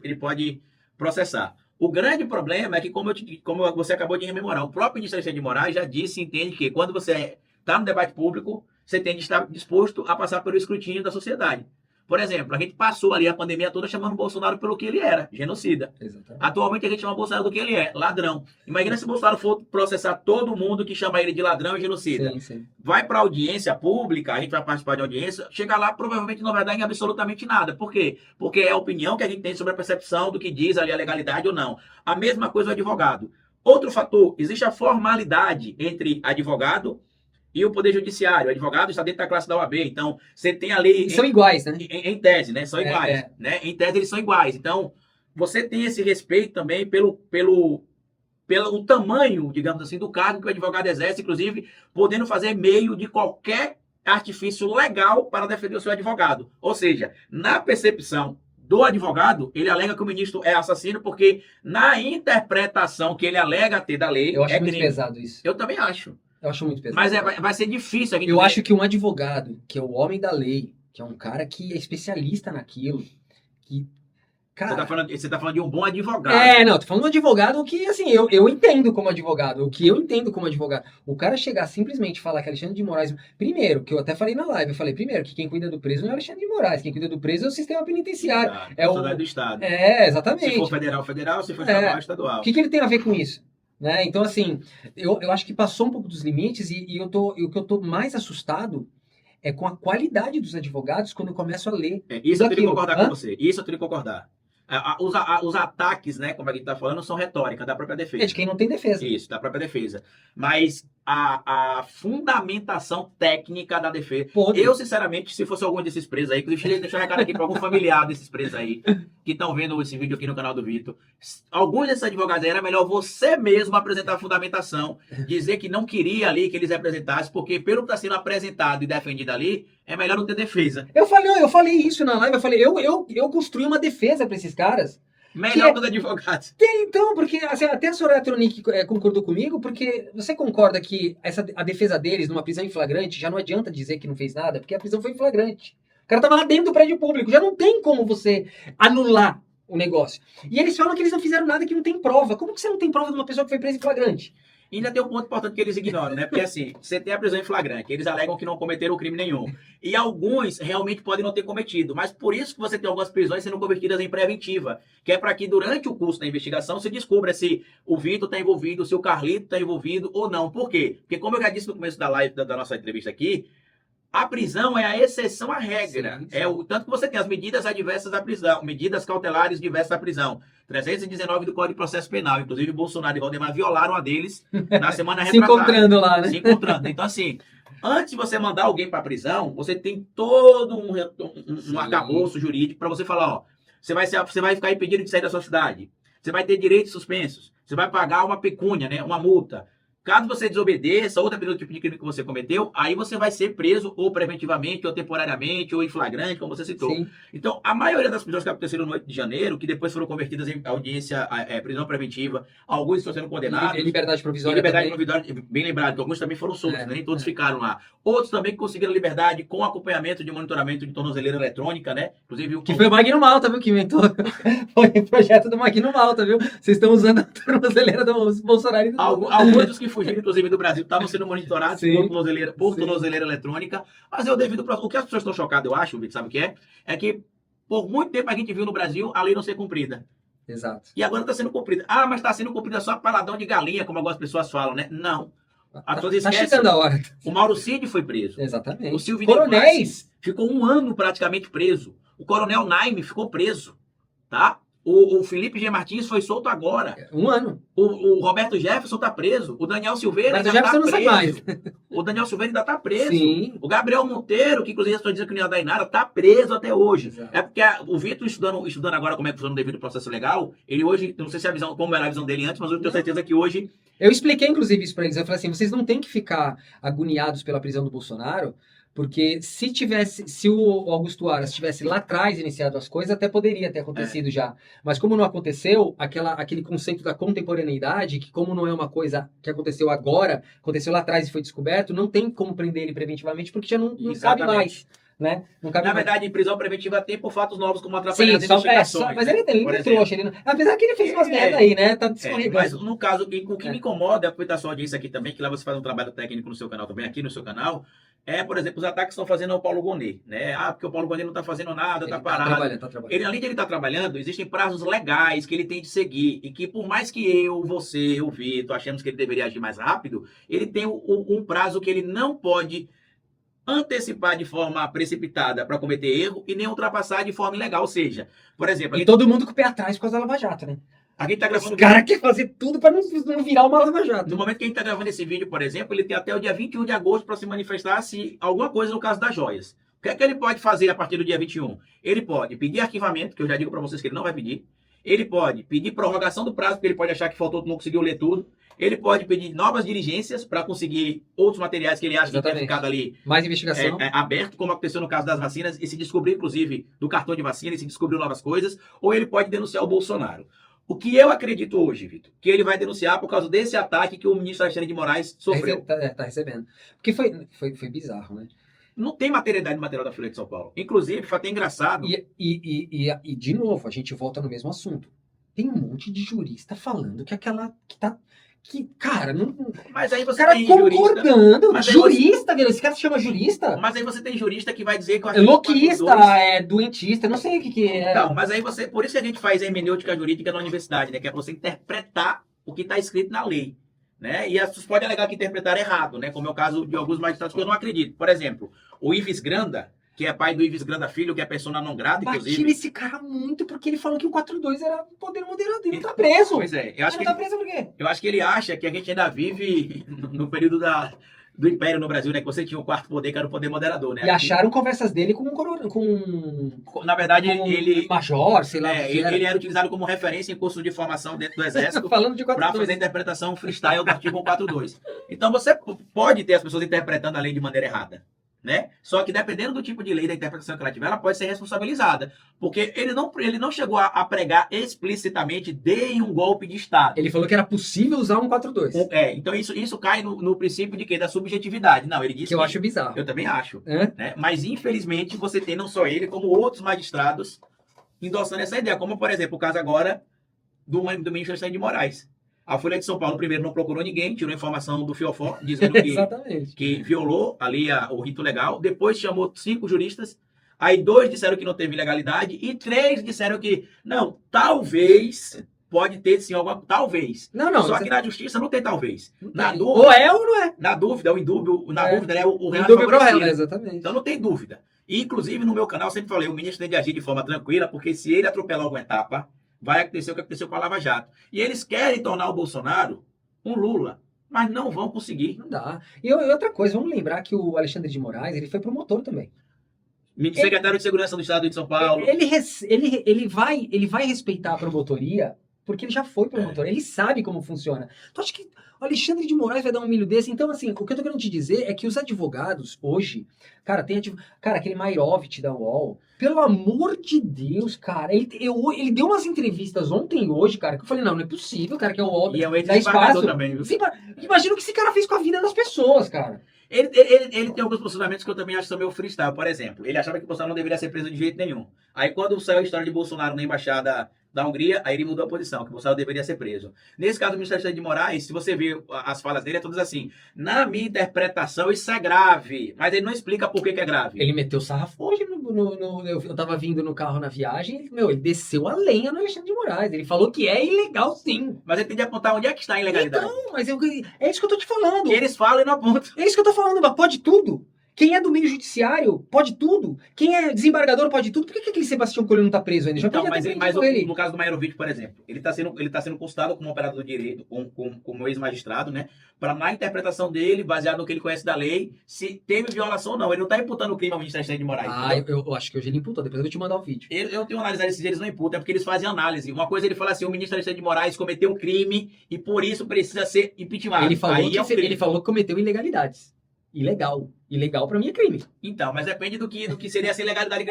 ele pode processar. O grande problema é que, como você acabou de rememorar, o próprio ministro Alexandre de Moraes já disse e entende que quando você está no debate público, você tem de estar disposto a passar pelo escrutínio da sociedade. Por exemplo, a gente passou ali a pandemia toda chamando o Bolsonaro pelo que ele era, genocida. Exatamente. Atualmente a gente chama o Bolsonaro do que ele é, ladrão. Imagina se o Bolsonaro for processar todo mundo que chama ele de ladrão e genocida. Sim. Vai para audiência pública, a gente vai participar de audiência, chega lá provavelmente não vai dar em absolutamente nada. Por quê? Porque é a opinião que a gente tem sobre a percepção do que diz ali a legalidade ou não. A mesma coisa o advogado. Outro fator, existe a formalidade entre advogado e o Poder Judiciário. O advogado está dentro da classe da OAB, então você tem a lei... São iguais, né? Em tese, né? São iguais. Né? Em tese, eles são iguais. Então, você tem esse respeito também pelo tamanho, digamos assim, do cargo que o advogado exerce, inclusive podendo fazer meio de qualquer artifício legal para defender o seu advogado. Ou seja, na percepção do advogado, ele alega que o ministro é assassino porque na interpretação que ele alega ter da lei... Eu acho muito pesado isso. Eu também acho. Eu acho muito pesado. Mas vai ser difícil. Eu acho que um advogado, que é o homem da lei, que é um cara que é especialista naquilo, que... Cara, você tá falando de um bom advogado. Não, tô falando de um advogado que, assim, eu entendo como advogado. O que eu entendo como advogado. O cara chegar simplesmente e falar que Alexandre de Moraes... Primeiro, que eu até falei na live, eu falei, primeiro, que quem cuida do preso não é Alexandre de Moraes. Quem cuida do preso é o sistema penitenciário. É o do Estado. Exatamente. Se for federal, se for estadual, estadual. O que ele tem a ver com isso? Né? Então, assim, eu acho que passou um pouco dos limites e o que eu tô mais assustado é com a qualidade dos advogados quando eu começo a ler. Isso eu teria que concordar com você. Isso eu teria que concordar. Os ataques, né, como a gente está falando, são retórica da própria defesa. É de quem não tem defesa. Isso, da própria defesa. Mas a fundamentação técnica da defesa. Podre. Eu, sinceramente, se fosse algum desses presos aí, inclusive deixa eu recado aqui para algum familiar desses presos aí, que estão vendo esse vídeo aqui no canal do Vitor, alguns desses advogados aí, era melhor você mesmo apresentar a fundamentação, dizer que não queria ali que eles representassem, porque pelo que está sendo apresentado e defendido ali, é melhor não ter defesa. Eu falei isso na live, eu construí uma defesa pra esses caras. Melhor que os advogados. Então, porque assim, até a Soraya Tronic concordou comigo, porque você concorda que a defesa deles numa prisão em flagrante, já não adianta dizer que não fez nada, porque a prisão foi em flagrante. O cara tava lá dentro do prédio público, já não tem como você anular o negócio. E eles falam que eles não fizeram nada, que não tem prova. Como que você não tem prova de uma pessoa que foi presa em flagrante? E ainda tem um ponto importante que eles ignoram, né? Porque assim, você tem a prisão em flagrante, eles alegam que não cometeram crime nenhum. E alguns realmente podem não ter cometido. Mas por isso que você tem algumas prisões sendo convertidas em preventiva. Que é para que durante o curso da investigação se descubra se o Vitor está envolvido, se o Carlito está envolvido ou não. Por quê? Porque como eu já disse no começo da live, da nossa entrevista aqui, a prisão é a exceção à regra. Sim. É o tanto que você tem as medidas adversas à prisão, medidas cautelares diversas à prisão. 319 do Código de Processo Penal. Inclusive, Bolsonaro e Valdemar violaram a deles na semana Se retrasada. encontrando lá, né? Se encontrando. Então, assim, antes de você mandar alguém para a prisão, você tem todo um arcabouço jurídico para você falar, ó, você vai ficar impedido de sair da sua cidade. Você vai ter direitos suspensos. Você vai pagar uma pecúnia, né? Uma multa. Caso você desobedeça ou dependendo do tipo de crime que você cometeu, aí você vai ser preso ou preventivamente, ou temporariamente, ou em flagrante, como você citou. Sim. Então, a maioria das prisões que aconteceram no 8 de janeiro, que depois foram convertidas em audiência, prisão preventiva, alguns estão sendo condenados. E liberdade provisória. E liberdade também. provisória, bem lembrado, que alguns também foram soltos, É, nem todos ficaram lá. Outros também conseguiram liberdade com acompanhamento de monitoramento de tornozeleira eletrônica, né? Inclusive Que foi o Magno Malta, viu, que inventou. Foi o projeto do Magno Malta, viu? Vocês estão usando a tornozeleira do Bolsonaro. E do... Alguns dos que fugiram, inclusive, do Brasil, estavam sendo monitorados Sim. por tornozeleira eletrônica. Mas eu devido o que as pessoas estão chocadas, eu acho, Vitor, sabe o que é? É que por muito tempo a gente viu no Brasil a lei não ser cumprida. Exato. E agora está sendo cumprida. Ah, mas está sendo cumprida só paladão de galinha, como algumas pessoas falam, né? Não. As pessoas Tá esquecem. chegando a hora. O Mauro Cid foi preso. Exatamente. O Silvio Coronéis. ficou 1 ano praticamente preso. O Coronel Naime ficou preso. Tá? O Felipe G. Martins foi solto agora. 1 ano. O Roberto Jefferson está preso. O Daniel Silveira Mas o ainda Jefferson está não sai preso. mais. O Daniel Silveira ainda está preso. Sim. O Gabriel Monteiro, que inclusive estou dizendo que não ia dar em nada, está preso até hoje. Exato. É porque o Vitor estudando agora como é que funciona o devido processo legal, ele hoje, não sei se a visão, como era a visão dele antes, mas eu tenho certeza que hoje Eu expliquei, inclusive, isso pra eles. Eu falei assim, vocês não têm que ficar agoniados pela prisão do Bolsonaro, porque se o Augusto Aras tivesse lá atrás iniciado as coisas, até poderia ter acontecido já. Mas como não aconteceu, aquele conceito da contemporaneidade, que como não é uma coisa que aconteceu agora, aconteceu lá atrás e foi descoberto, não tem como prender ele preventivamente, porque já não cabe mais. Né? Não cabe na mais. verdade, em prisão preventiva tem por fatos novos, como atrapalhar as Sim, investigações. mas ele por é exemplo. trouxa. Apesar que ele fez umas merda aí, né? Tá escorregando. Mas no caso, o que me incomoda, aproveitar a sua audiência aqui também, que lá você faz um trabalho técnico no seu canal também, aqui no seu canal, por exemplo, os ataques que estão fazendo ao Paulo Gonet, né? Ah, porque o Paulo Gonet não está fazendo nada, está parado. Tá trabalhando. Ele, além de ele estar trabalhando, existem prazos legais que ele tem de seguir e que por mais que você, o Vitor, achemos que ele deveria agir mais rápido, ele tem um prazo que ele não pode antecipar de forma precipitada para cometer erro e nem ultrapassar de forma ilegal. Ou seja, por exemplo... E todo mundo com o pé atrás por causa da Lava Jato, né? A gente tá gravando... Os caras querem fazer tudo para não virar uma Lava Jato. No momento que a gente está gravando esse vídeo, por exemplo, ele tem até o dia 21 de agosto para se manifestar se alguma coisa no caso das joias. O que é que ele pode fazer a partir do dia 21? Ele pode pedir arquivamento, que eu já digo para vocês que ele não vai pedir. Ele pode pedir prorrogação do prazo, porque ele pode achar que faltou, não conseguiu ler tudo. Ele pode pedir novas diligências para conseguir outros materiais que ele acha que tem ficado ali mais investigação aberto, como aconteceu no caso das vacinas, e se descobrir, inclusive, do cartão de vacina, e se descobriu novas coisas, ou ele pode denunciar o Bolsonaro. O que eu acredito hoje, Vitor, que ele vai denunciar por causa desse ataque que o ministro Alexandre de Moraes sofreu. Tá recebendo. Porque foi bizarro, né? Não tem materialidade no material da Folha de São Paulo. Inclusive, foi até engraçado. E de novo, a gente volta no mesmo assunto. Tem um monte de jurista falando que aquela que tá... cara, não... Mas aí você cara tem concordando. Jurista, jurista, velho. Esse cara se chama jurista? Mas aí você tem jurista que vai dizer que... É louquista, doentista, não sei o que é. Não, mas aí você... Por isso que a gente faz a hermenêutica jurídica na universidade, né? Que é pra você interpretar o que está escrito na lei. Né? E as pessoas podem alegar que interpretaram errado, né? Como é o caso de alguns magistrados que eu não acredito. Por exemplo, o Ives Granda, que é pai do Ives Granda Filho, que é persona não grata, Bati inclusive. nesse cara muito porque ele falou que o 4-2 era poder moderado. Ele tá preso. Pois é, eu acho Ele que tá preso por quê? eu acho que ele acha que a gente ainda vive no período do Império no Brasil, né? Que você tinha o quarto poder, que era o poder moderador, né? E acharam conversas dele com Na verdade, um ele, major, sei lá o que era. ele era utilizado como referência em curso de formação dentro do Exército Falando de para 4-2. fazer a interpretação freestyle do artigo 142. Então você pode ter as pessoas interpretando a lei de maneira errada, né? Só que dependendo do tipo de lei, da interpretação que ela tiver, ela pode ser responsabilizada. Porque ele não chegou a pregar explicitamente deem um golpe de Estado. Ele falou que era possível usar um 4-2. Então isso cai no princípio de quê? Da subjetividade. Não, ele disse Que eu acho bizarro. eu também acho. Hã? Né? Mas infelizmente você tem não só ele, como outros magistrados endossando essa ideia. Como, por exemplo, o caso agora do ministro Alexandre de Moraes. A Folha de São Paulo, primeiro, não procurou ninguém, tirou informação do Fiofó, dizendo Exatamente. que violou ali o rito legal. Depois chamou 5 juristas. Aí 2 disseram que não teve ilegalidade e 3 disseram que, não, talvez, pode ter sim alguma... Talvez. Não. Só que na justiça não tem talvez. Na Ou dúvida, é ou não é. na dúvida, o indúbio, dúvida, né, o réu é Dúvida pro réu, favorecido. exatamente. Então não tem dúvida. E, inclusive, no meu canal, eu sempre falei, o ministro tem de agir de forma tranquila, porque se ele atropelar alguma etapa, vai acontecer o que aconteceu com a Lava Jato. E eles querem tornar o Bolsonaro um Lula, mas não vão conseguir. Não dá. E outra coisa, vamos lembrar que o Alexandre de Moraes, ele foi promotor também. Secretário de Segurança do Estado de São Paulo. Ele vai respeitar a promotoria porque ele já foi promotor, ele sabe como funciona. Tu acha que o Alexandre de Moraes vai dar um milho desse? Então, assim, o que eu tô querendo te dizer é que os advogados, hoje, cara, cara, aquele Mairovitch da UOL, pelo amor de Deus, cara, ele deu umas entrevistas ontem e hoje, cara, que eu falei, não é possível, cara, que é o UOL E é um dá ex-desembargador espaço. também, viu? Imagina o que esse cara fez com a vida das pessoas, cara. Ele tem alguns posicionamentos que eu também acho que são meio freestyle. Por exemplo, ele achava que Bolsonaro não deveria ser preso de jeito nenhum. Aí quando saiu a história de Bolsonaro na embaixada da Hungria, aí ele mudou a posição, que Bolsonaro deveria ser preso. Nesse caso do ministro Alexandre de Moraes, se você ver as falas dele, é todas assim, na minha interpretação isso é grave, mas ele não explica por que é grave. Ele meteu sarrafo hoje, eu tava vindo no carro na viagem, ele desceu a lenha no Alexandre de Moraes, ele falou que é ilegal sim. Mas ele tem de apontar onde é que está a ilegalidade. Então, mas é isso que eu tô te falando. Que eles falam e não apontam. É isso que eu tô falando, mas pode tudo. Quem é do meio judiciário pode tudo. Quem é desembargador pode tudo. Por que aquele Sebastião Coelho não tá preso ainda? Já Então, podia mas, ter ele, prendido mas ele. no caso do Mairovitch, por exemplo, ele está sendo consultado como operador do direito, como ex-magistrado, né? Para, na interpretação dele, baseado no que ele conhece da lei, se teve violação ou não. Ele não está imputando o crime ao ministro Alexandre de Moraes. Eu acho que hoje ele imputou. Depois eu vou te mandar o vídeo. Eu tenho analisado esses dias, eles não imputam, é porque eles fazem análise. Uma coisa ele fala assim, o ministro Alexandre de Moraes cometeu um crime e por isso precisa ser impeachmentado. Ele falou, Ele falou que cometeu ilegalidades. Ilegal pra mim é crime. Então, mas depende do que seria essa ilegalidade que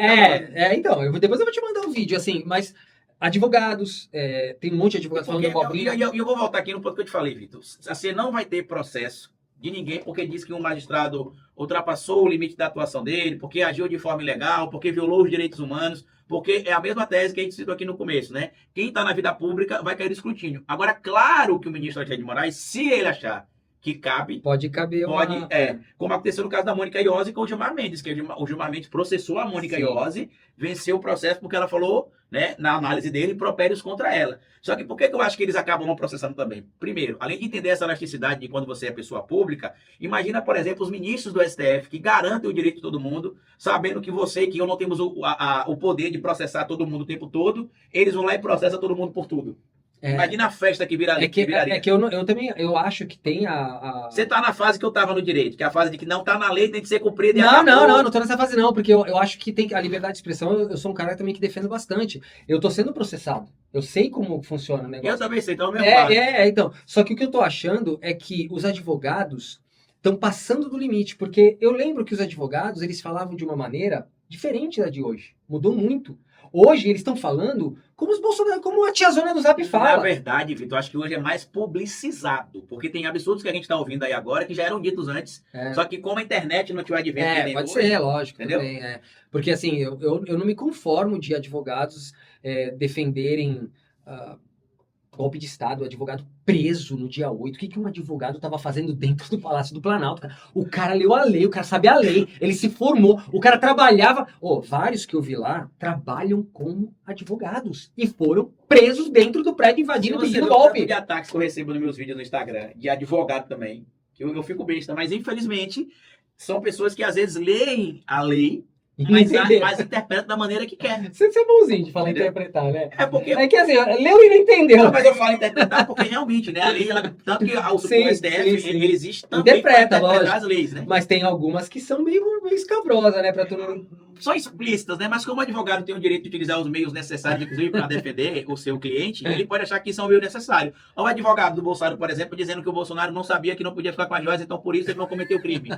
então, depois eu vou te mandar um vídeo, assim, mas advogados, tem um monte de advogados falando abobrinha. Eu vou voltar aqui no ponto que eu te falei, Vitor. Você não vai ter processo de ninguém porque disse que um magistrado ultrapassou o limite da atuação dele, porque agiu de forma ilegal, porque violou os direitos humanos, porque é a mesma tese que a gente citou aqui no começo, né? Quem está na vida pública vai cair no escrutínio. Agora, claro que o ministro Alexandre de Moraes, se ele achar que cabe, pode caber como aconteceu no caso da Mônica Iose com o Gilmar Mendes, que o Gilmar Mendes processou a Mônica Iose, venceu o processo porque ela falou, né, na análise dele, impropérios contra ela. Só que por que eu acho que eles acabam não processando também? Primeiro, além de entender essa elasticidade de quando você é pessoa pública, imagina, por exemplo, os ministros do STF que garantem o direito de todo mundo, sabendo que você e que eu não temos o poder de processar todo mundo o tempo todo, eles vão lá e processam todo mundo por tudo. Imagina a festa que viraria. Eu também acho que tem Você tá na fase que eu tava no direito, que é a fase de que não tá na lei, tem que ser cumprida. Não tô nessa fase não, porque eu acho que tem a liberdade de expressão, eu sou um cara também que defendo bastante. Eu tô sendo processado, eu sei como funciona o negócio. Eu também sei, então é o meu lado. Então, só que o que eu tô achando é que os advogados estão passando do limite, porque eu lembro que os advogados, eles falavam de uma maneira diferente da de hoje, mudou muito. Hoje eles estão falando como os Bolsonaro, como a tiazona do Zap fala. Na verdade, Vitor, acho que hoje é mais publicizado. Porque tem absurdos que a gente está ouvindo aí agora que já eram ditos antes. Só que como a internet não tiver advento pode hoje, ser, lógico. entendeu? Também, Porque assim, eu não me conformo de advogados defenderem golpe de Estado, o advogado preso no dia 8. O que um advogado estava fazendo dentro do Palácio do Planalto? Cara? O cara leu a lei, o cara sabe a lei, ele se formou, o cara trabalhava... vários que eu vi lá trabalham como advogados e foram presos dentro do prédio invadindo pedindo golpe. De ataques que eu recebo nos meus vídeos no Instagram, de advogado também, que eu fico besta, mas infelizmente são pessoas que às vezes leem a lei E não Mas, entendeu. mas interpreta da maneira que quer. Você é bonzinho de falar Entendeu? interpretar, né? É porque. É que assim, leu e não entendeu. Não, mas eu falo interpretar porque realmente, né? A lei, tanto que o Sim, STF, sim. ele existe também para Interpreta, interpretar lógico. as leis, né? Mas tem algumas que são meio escabrosas, né? Pra tu não... São explícitas, né? Mas como o advogado tem o direito de utilizar os meios necessários, inclusive para defender o seu cliente, ele pode achar que isso é um meio necessário. O advogado do Bolsonaro, por exemplo, dizendo que o Bolsonaro não sabia que não podia ficar com as joias, então por isso ele não cometeu crime.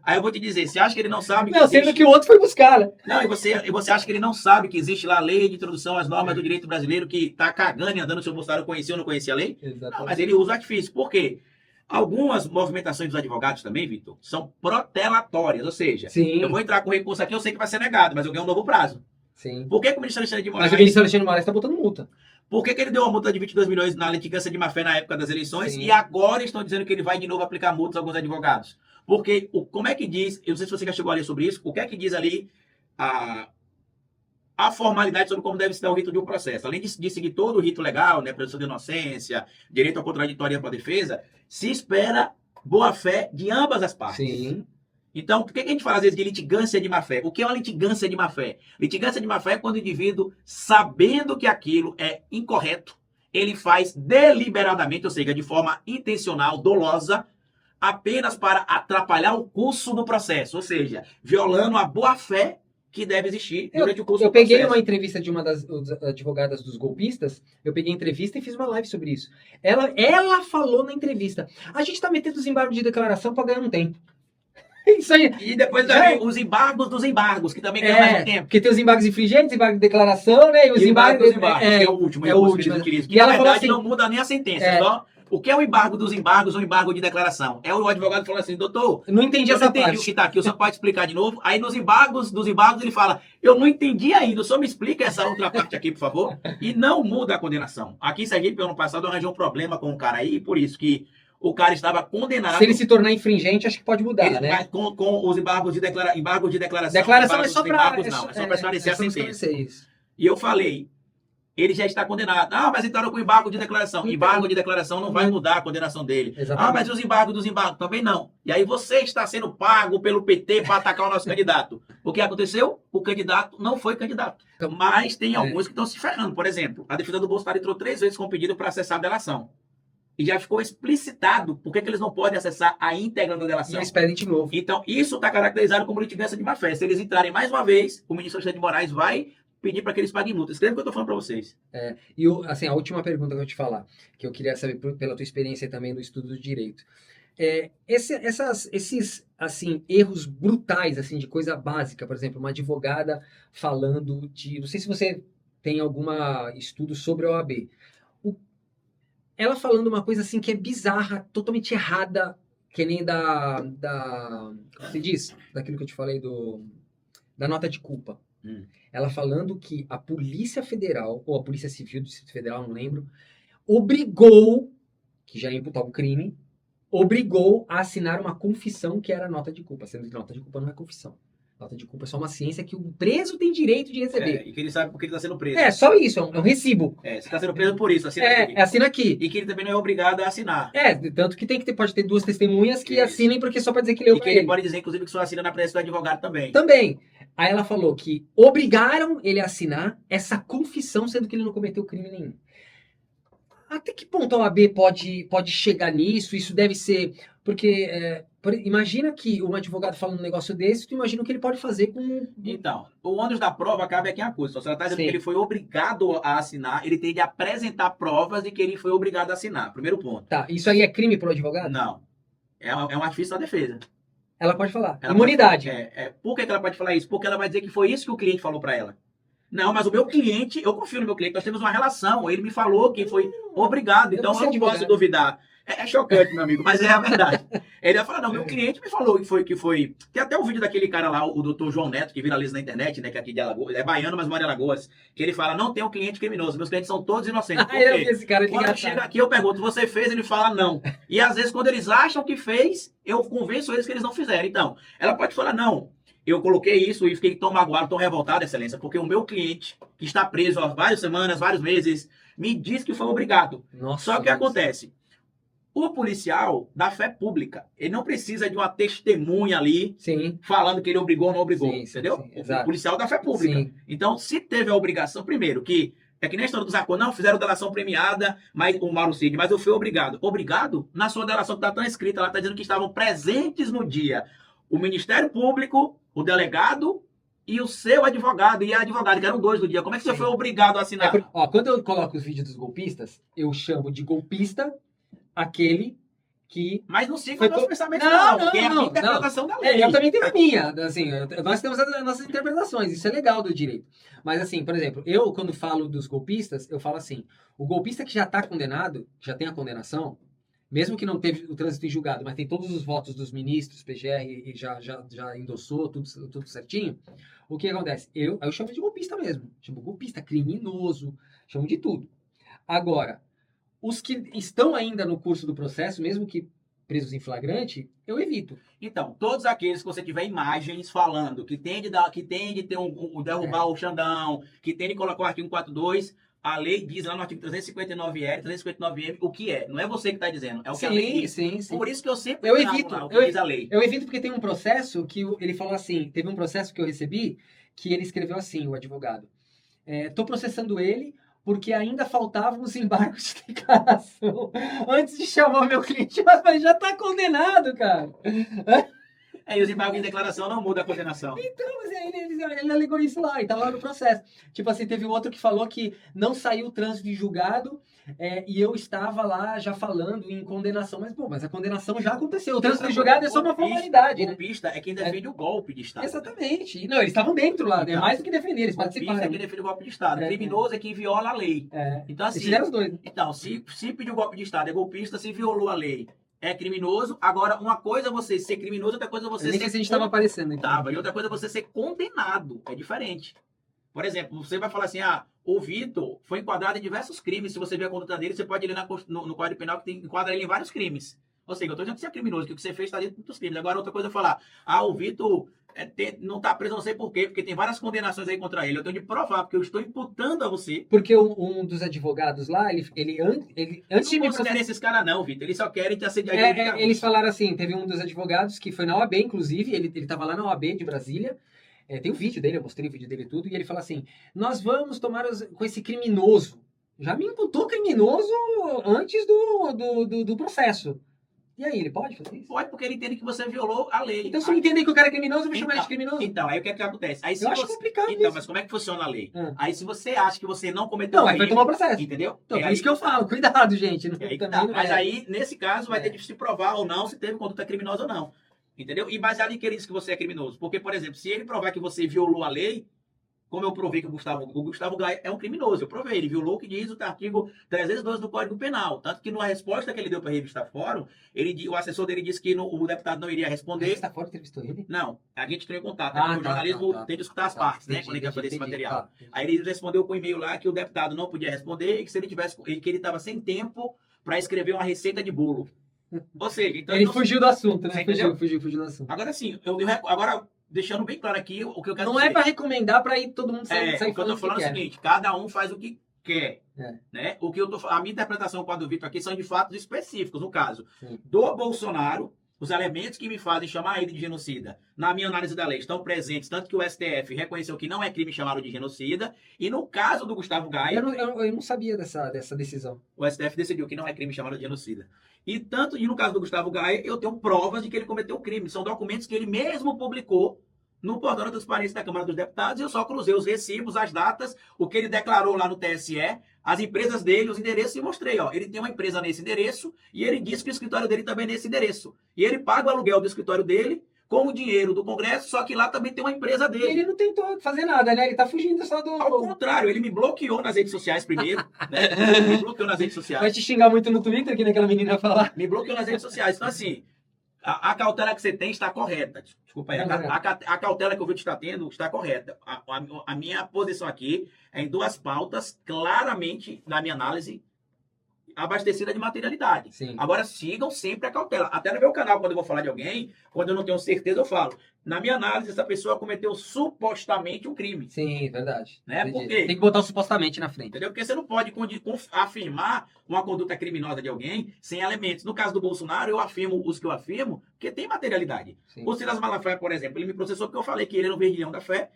Aí eu vou te dizer, você acha que ele não sabe que Não, existe... sendo que o outro foi buscar, né? Não, e você acha que ele não sabe que existe lá a lei de introdução às normas do direito brasileiro que tá cagando e andando se o Bolsonaro conhecia ou não conhecia a lei? Exatamente. Não, mas ele usa artifício. Por quê? Algumas movimentações dos advogados também, Vitor, são protelatórias, ou seja, Sim, eu vou entrar com recurso aqui, eu sei que vai ser negado, mas eu ganho um novo prazo. sim. Por que, que o ministro Alexandre de Mas Moraes... o ministro Alexandre de Moraes tá botando multa. Por que, que ele deu uma multa de 22 milhões na litigância de má-fé na época das eleições Sim. e agora estão dizendo que ele vai de novo aplicar multas a alguns advogados? Porque, como é que diz, eu não sei se você já chegou a ler sobre isso, o que é que diz ali a formalidade sobre como deve se dar o rito de um processo. Além de seguir todo o rito legal, né, presunção de inocência, direito ao contraditório e à defesa, se espera boa-fé de ambas as partes. Sim. Então, por que a gente fala às vezes de litigância de má-fé? O que é uma litigância de má-fé? Litigância de má-fé é quando o indivíduo, sabendo que aquilo é incorreto, ele faz deliberadamente, ou seja, de forma intencional, dolosa, apenas para atrapalhar o curso do processo, ou seja, violando a boa-fé que deve existir durante o curso do processo. Eu peguei uma entrevista de uma das advogadas dos golpistas, eu peguei a entrevista e fiz uma live sobre isso. Ela falou na entrevista, a gente tá metendo os embargos de declaração para ganhar um tempo. Isso aí. E depois também os embargos dos embargos, que também ganham mais um tempo. Porque tem os embargos infringentes, embargos de declaração, né? E os embargos dos embargos, que é o último. É o último. Que na verdade não muda nem a sentença, só... O que é o embargo dos embargos ou embargo de declaração? É o advogado falando assim, doutor, eu não entendi essa parte. Eu não entendi o que está aqui, o senhor pode explicar de novo? Aí nos embargos ele fala, eu não entendi ainda, o senhor me explica essa outra parte aqui, por favor? E não muda a condenação. Aqui em Sergipe, ano passado, eu arranjei um problema com um cara aí, por isso que o cara estava condenado. Se ele se tornar infringente, acho que pode mudar, né? Com os embargos de declaração. Declaração é só para esclarecer a sentença. Isso. E eu falei, ele já está condenado. Ah, mas entraram com embargo de declaração. Embargo de declaração não vai mudar a condenação dele. Exatamente. Ah, mas os embargos dos embargos também não. E aí você está sendo pago pelo PT para atacar o nosso candidato. O que aconteceu? O candidato não foi candidato. Mas tem alguns que estão se ferrando. Por exemplo, a defesa do Bolsonaro entrou 3 vezes com pedido para acessar a delação. E já ficou explicitado por que eles não podem acessar a íntegra da delação. E eles pedem de novo. Então, isso está caracterizado como litigância de má-fé. Se eles entrarem mais uma vez, o ministro Alexandre de Moraes vai pedir para que eles paguem multa. Escreve o que eu estou falando para vocês. E assim, a última pergunta que eu vou te falar, que eu queria saber pela tua experiência também do estudo do direito. Esses assim, erros brutais, assim, de coisa básica, por exemplo, uma advogada falando de... Não sei se você tem algum estudo sobre a OAB. Ela falando uma coisa assim que é bizarra, totalmente errada, que nem como se diz? Daquilo que eu te falei da nota de culpa. Ela falando que a Polícia Federal, ou a Polícia Civil do Distrito Federal, não lembro, obrigou, que já ia imputar um crime, obrigou a assinar uma confissão que era nota de culpa, sendo que nota de culpa não é confissão. Nota de culpa é só uma ciência que o preso tem direito de receber. E que ele sabe por que ele está sendo preso. Só isso, é um recibo. Você está sendo preso por isso, assina aqui. Assina aqui. E que ele também não é obrigado a assinar. Tanto que pode ter 2 testemunhas que assinem porque só para dizer que leu pra ele. E que ele pode dizer, inclusive, que só assina na presença do advogado também. Também. Aí ela falou que obrigaram ele a assinar essa confissão, sendo que ele não cometeu crime nenhum. Até que ponto a OAB pode chegar nisso? Isso deve ser... Porque imagina que um advogado falando um negócio desse, tu imagina o que ele pode fazer com... Então, o ônus da prova cabe aqui em acusa. Se ela está dizendo que ele foi obrigado a assinar, ele tem de apresentar provas de que ele foi obrigado a assinar. Primeiro ponto. Tá, isso aí é crime pro advogado? Não. É um artifício da defesa. Ela pode falar. Imunidade. Por que ela pode falar isso? Porque ela vai dizer que foi isso que o cliente falou para ela. Não, mas o meu cliente, eu confio no meu cliente, nós temos uma relação. Ele me falou que foi obrigado, então eu não posso duvidar. É chocante, meu amigo, mas é a verdade. Ele vai falar, não, meu cliente me falou que foi... Tem até o vídeo daquele cara lá, o doutor João Neto, que viraliza na internet, né, que é aqui de Alagoas, é baiano, mas mora em Alagoas, que ele fala, não tem um cliente criminoso, meus clientes são todos inocentes. Por eu vi esse cara de Quando chega aqui, eu pergunto, você fez? Ele fala, não. E às vezes, quando eles acham que fez, eu convenço eles que eles não fizeram. Então, ela pode falar, não, eu coloquei isso e fiquei tão magoado, tão revoltado, excelência, porque o meu cliente, que está preso há várias semanas, vários meses, me diz que foi obrigado. Nossa, Só que o que acontece? O policial da fé pública, ele não precisa de uma testemunha ali Sim. falando que ele obrigou ou não obrigou, Sim, sim, entendeu? sim, O exato. policial da fé pública. Sim. Então, se teve a obrigação, primeiro, que é que nem a história dos acordos, não fizeram delação premiada, mas o Mauro Cid, mas eu fui obrigado. Obrigado? Na sua delação que está tão escrita, ela está dizendo que estavam presentes no dia o Ministério Público, o delegado e o seu advogado e a advogada, que eram 2 do dia. Como é que você Sim. foi obrigado a assinar? Ó, quando eu coloco os vídeos dos golpistas, eu chamo de golpista aquele que... Mas não siga Foi o nosso co- pensamento, Não, porque é a não, interpretação da lei. eu também tenho a minha, assim, nós temos as nossas interpretações, isso é legal do direito. Mas assim, por exemplo, eu quando falo dos golpistas, eu falo assim, o golpista que já está condenado, já tem a condenação, mesmo que não teve o trânsito em julgado, mas tem todos os votos dos ministros, PGR, e já endossou, tudo certinho, o que acontece? Eu chamo de golpista mesmo, chamo golpista, criminoso, chamo de tudo. Agora, os que estão ainda no curso do processo, mesmo que presos em flagrante, eu evito. Então, todos aqueles que você tiver imagens falando que tem de ter derrubar o Xandão, que tem de colocar o artigo 142, a lei diz lá no artigo 359L, 359M, o que é. Não é você que está dizendo, é o que a lei diz. Sim. Por isso que eu sempre Eu trago evito, lá o que diz a lei. Eu evito porque tem um processo que ele falou assim, teve um processo que eu recebi, que ele escreveu assim, o advogado. Tô processando ele porque ainda faltavam os embargos de declaração antes de chamar o meu cliente. Mas já tá condenado, cara. E os embargos de declaração não mudam a condenação. Então, mas aí ele alegou isso lá, e tá lá no processo. Tipo assim, teve um outro que falou que não saiu o trânsito de julgado, e eu estava lá já falando em condenação. Mas, pô, mas a condenação já aconteceu. O trânsito de julgado é só uma formalidade, né? Golpista é quem defende o golpe de Estado. Exatamente. E, não, eles estavam dentro lá, é Então, mais do que defender, eles Golpista é participaram. quem defende o golpe de Estado. Criminoso é quem viola a lei. Então, assim, Eles fizeram os dois. então, se pediu golpe de Estado, é golpista, se violou a lei, é criminoso. Agora, uma coisa é você ser criminoso, outra coisa é você Nem ser... que a gente estava aparecendo. Então. Tava. E outra coisa é você ser condenado. É diferente. Por exemplo, você vai falar assim, o Vitor foi enquadrado em diversos crimes. Se você ver a conduta dele, você pode ir no Código Penal que enquadra ele em vários crimes. Ou seja, eu estou dizendo que você é criminoso, que o que você fez está dentro dos crimes. Agora, outra coisa é falar, o Vitor não está preso, não sei por quê, porque tem várias condenações aí contra ele. Eu tenho de provar, porque eu estou imputando a você. Porque um dos advogados lá, ele antes de me processar esses caras não, Vitor. Eles só querem te assediar. Eles falaram assim, teve um dos advogados que foi na OAB, inclusive, ele estava lá na OAB de Brasília, tem o vídeo dele, eu mostrei o vídeo dele e tudo, e ele fala assim, nós vamos tomar com esse criminoso. Já me imputou criminoso antes do processo. E aí, ele pode fazer isso? Pode, porque ele entende que você violou a lei. Então, se eu entender que o cara é criminoso, eu vou chamar ele de criminoso. Então, aí o que é que acontece? Aí, eu acho complicado Então, isso. mas como é que funciona a lei? Aí, se você acha que você não cometeu crime... Não, aí vai tomar processo. Entendeu? Então, é isso que eu falo. Cuidado, gente. Mas aí, nesse caso, vai ter de se provar ou não se teve conduta criminosa ou não. Entendeu? E baseado em que ele diz que você é criminoso. Porque, por exemplo, se ele provar que você violou a lei, como eu provei que o Gustavo Gaia é um criminoso, eu provei, ele violou o que diz o artigo 312 do Código Penal. Tanto que na resposta que ele deu para a revista Fórum, o assessor dele disse que o deputado não iria responder. A revista Fórum entrevistou ele? Não, a gente entrou em contato. O jornalismo tem de escutar as partes, né? Quando ele quer fazer esse material. Aí ele respondeu com um e-mail lá que o deputado não podia responder e que se ele tivesse, que ele estava sem tempo para escrever uma receita de bolo. Ou seja, então ele fugiu do assunto, né? Fugiu do assunto. Agora sim, deixando bem claro aqui o que eu quero dizer. Não é para recomendar para ir todo mundo sair o que eu tô falando é o seguinte, cada um faz o que quer. Né? A minha interpretação com a do Vitor aqui são de fatos específicos. No caso do Bolsonaro, os elementos que me fazem chamar ele de genocida, na minha análise da lei, estão presentes, tanto que o STF reconheceu que não é crime chamá-lo de genocida, e no caso do Gustavo Gaia... Eu não sabia dessa decisão. O STF decidiu que não é crime chamá-lo de genocida. E no caso do Gustavo Gaia, eu tenho provas de que ele cometeu crime. São documentos que ele mesmo publicou no portal da transparência da Câmara dos Deputados, e eu só cruzei os recibos, as datas, o que ele declarou lá no TSE, as empresas dele, os endereços, e mostrei, ele tem uma empresa nesse endereço, e ele disse que o escritório dele também é nesse endereço. E ele paga o aluguel do escritório dele com o dinheiro do Congresso, só que lá também tem uma empresa dele. E ele não tentou fazer nada, né? Ele tá fugindo só do... Ao contrário, ele me bloqueou nas redes sociais primeiro, né? Me bloqueou nas redes sociais. Vai te xingar muito no Twitter, que naquela menina falar. Me bloqueou nas redes sociais. Então, assim, a cautela que você tem está correta. Desculpa aí. A cautela que o vídeo está tendo está correta. A minha posição aqui é em duas pautas, claramente, na minha análise, abastecida de materialidade. Sim. Agora, sigam sempre a cautela. Até no meu canal, quando eu vou falar de alguém, quando eu não tenho certeza, eu falo. Na minha análise, essa pessoa cometeu supostamente um crime. Sim, verdade. Né? Entendi. Por quê? Tem que botar o supostamente na frente. Entendeu? Porque você não pode afirmar uma conduta criminosa de alguém sem elementos. No caso do Bolsonaro, eu afirmo os que eu afirmo, porque tem materialidade. Sim. O Silas Malafaia, por exemplo, ele me processou porque eu falei que ele era um verdilhão da fé.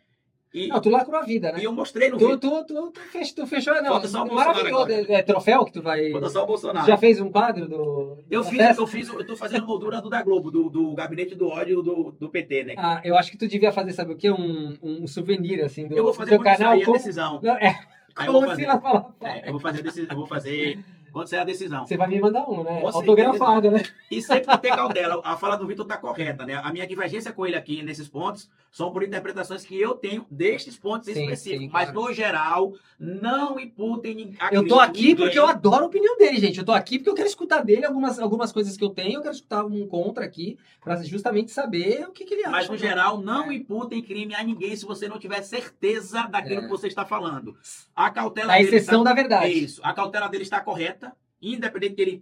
E, Não, tu lacrou a vida, né? e eu mostrei no Tu, vídeo. tu fechou, não. Falta só o Bolsonaro Maravilhoso. agora. É troféu que tu vai. Falta só o Bolsonaro. Já fez um quadro do. Eu da fiz, festa? eu tô fazendo moldura da Globo, do Gabinete do Ódio do PT, né? Ah, eu acho que tu devia fazer, sabe o quê? Um souvenir, assim, do Eu vou fazer teu quando canal. sair a Com... decisão. Não, é, Aí eu vou como fazer. se lá falar. Eu vou fazer quando sair a decisão. Você vai me mandar um, né? Com Autografado, né? E sempre ter cautela. A fala do Vitor está correta, né? A minha divergência com ele aqui nesses pontos são por interpretações que eu tenho destes pontos Sim, específicos. sim, Mas, claro. no geral, não imputem a Eu tô crime aqui ninguém. porque eu adoro a opinião dele, gente. Eu tô aqui porque eu quero escutar dele algumas coisas que eu tenho. Eu quero escutar um contra aqui, pra justamente saber o que ele acha. Mas, no geral, não imputem crime a ninguém se você não tiver certeza daquilo que você está falando. A cautela A dele exceção da verdade. Isso. A cautela dele está correta. Independente de ele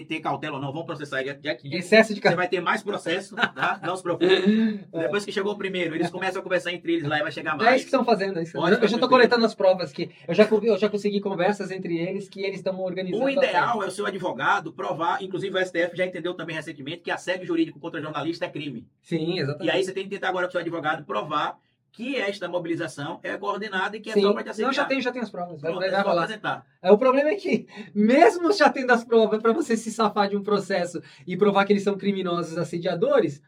ter cautela ou não, vão processar ele aqui. Excesso de Você vai ter mais processo, tá? Não se preocupe. Depois que chegou o primeiro, eles começam a conversar entre eles lá e vai chegar mais. É isso que estão fazendo. É isso. Pode Eu já ficar tô coletando as provas aqui. Eu já consegui conversas entre eles que eles estão organizando. O ideal é o seu advogado provar, inclusive o STF já entendeu também recentemente que assédio jurídico contra jornalista é crime. Sim, E exatamente. aí você tem que tentar agora com o seu advogado provar que esta mobilização é coordenada e que é Sim. só para te assediar. Não, já tenho as provas. Pronto, Vai é só rolar. apresentar. O problema é que, mesmo já tendo as provas para você se safar de um processo e provar que eles são criminosos assediadores,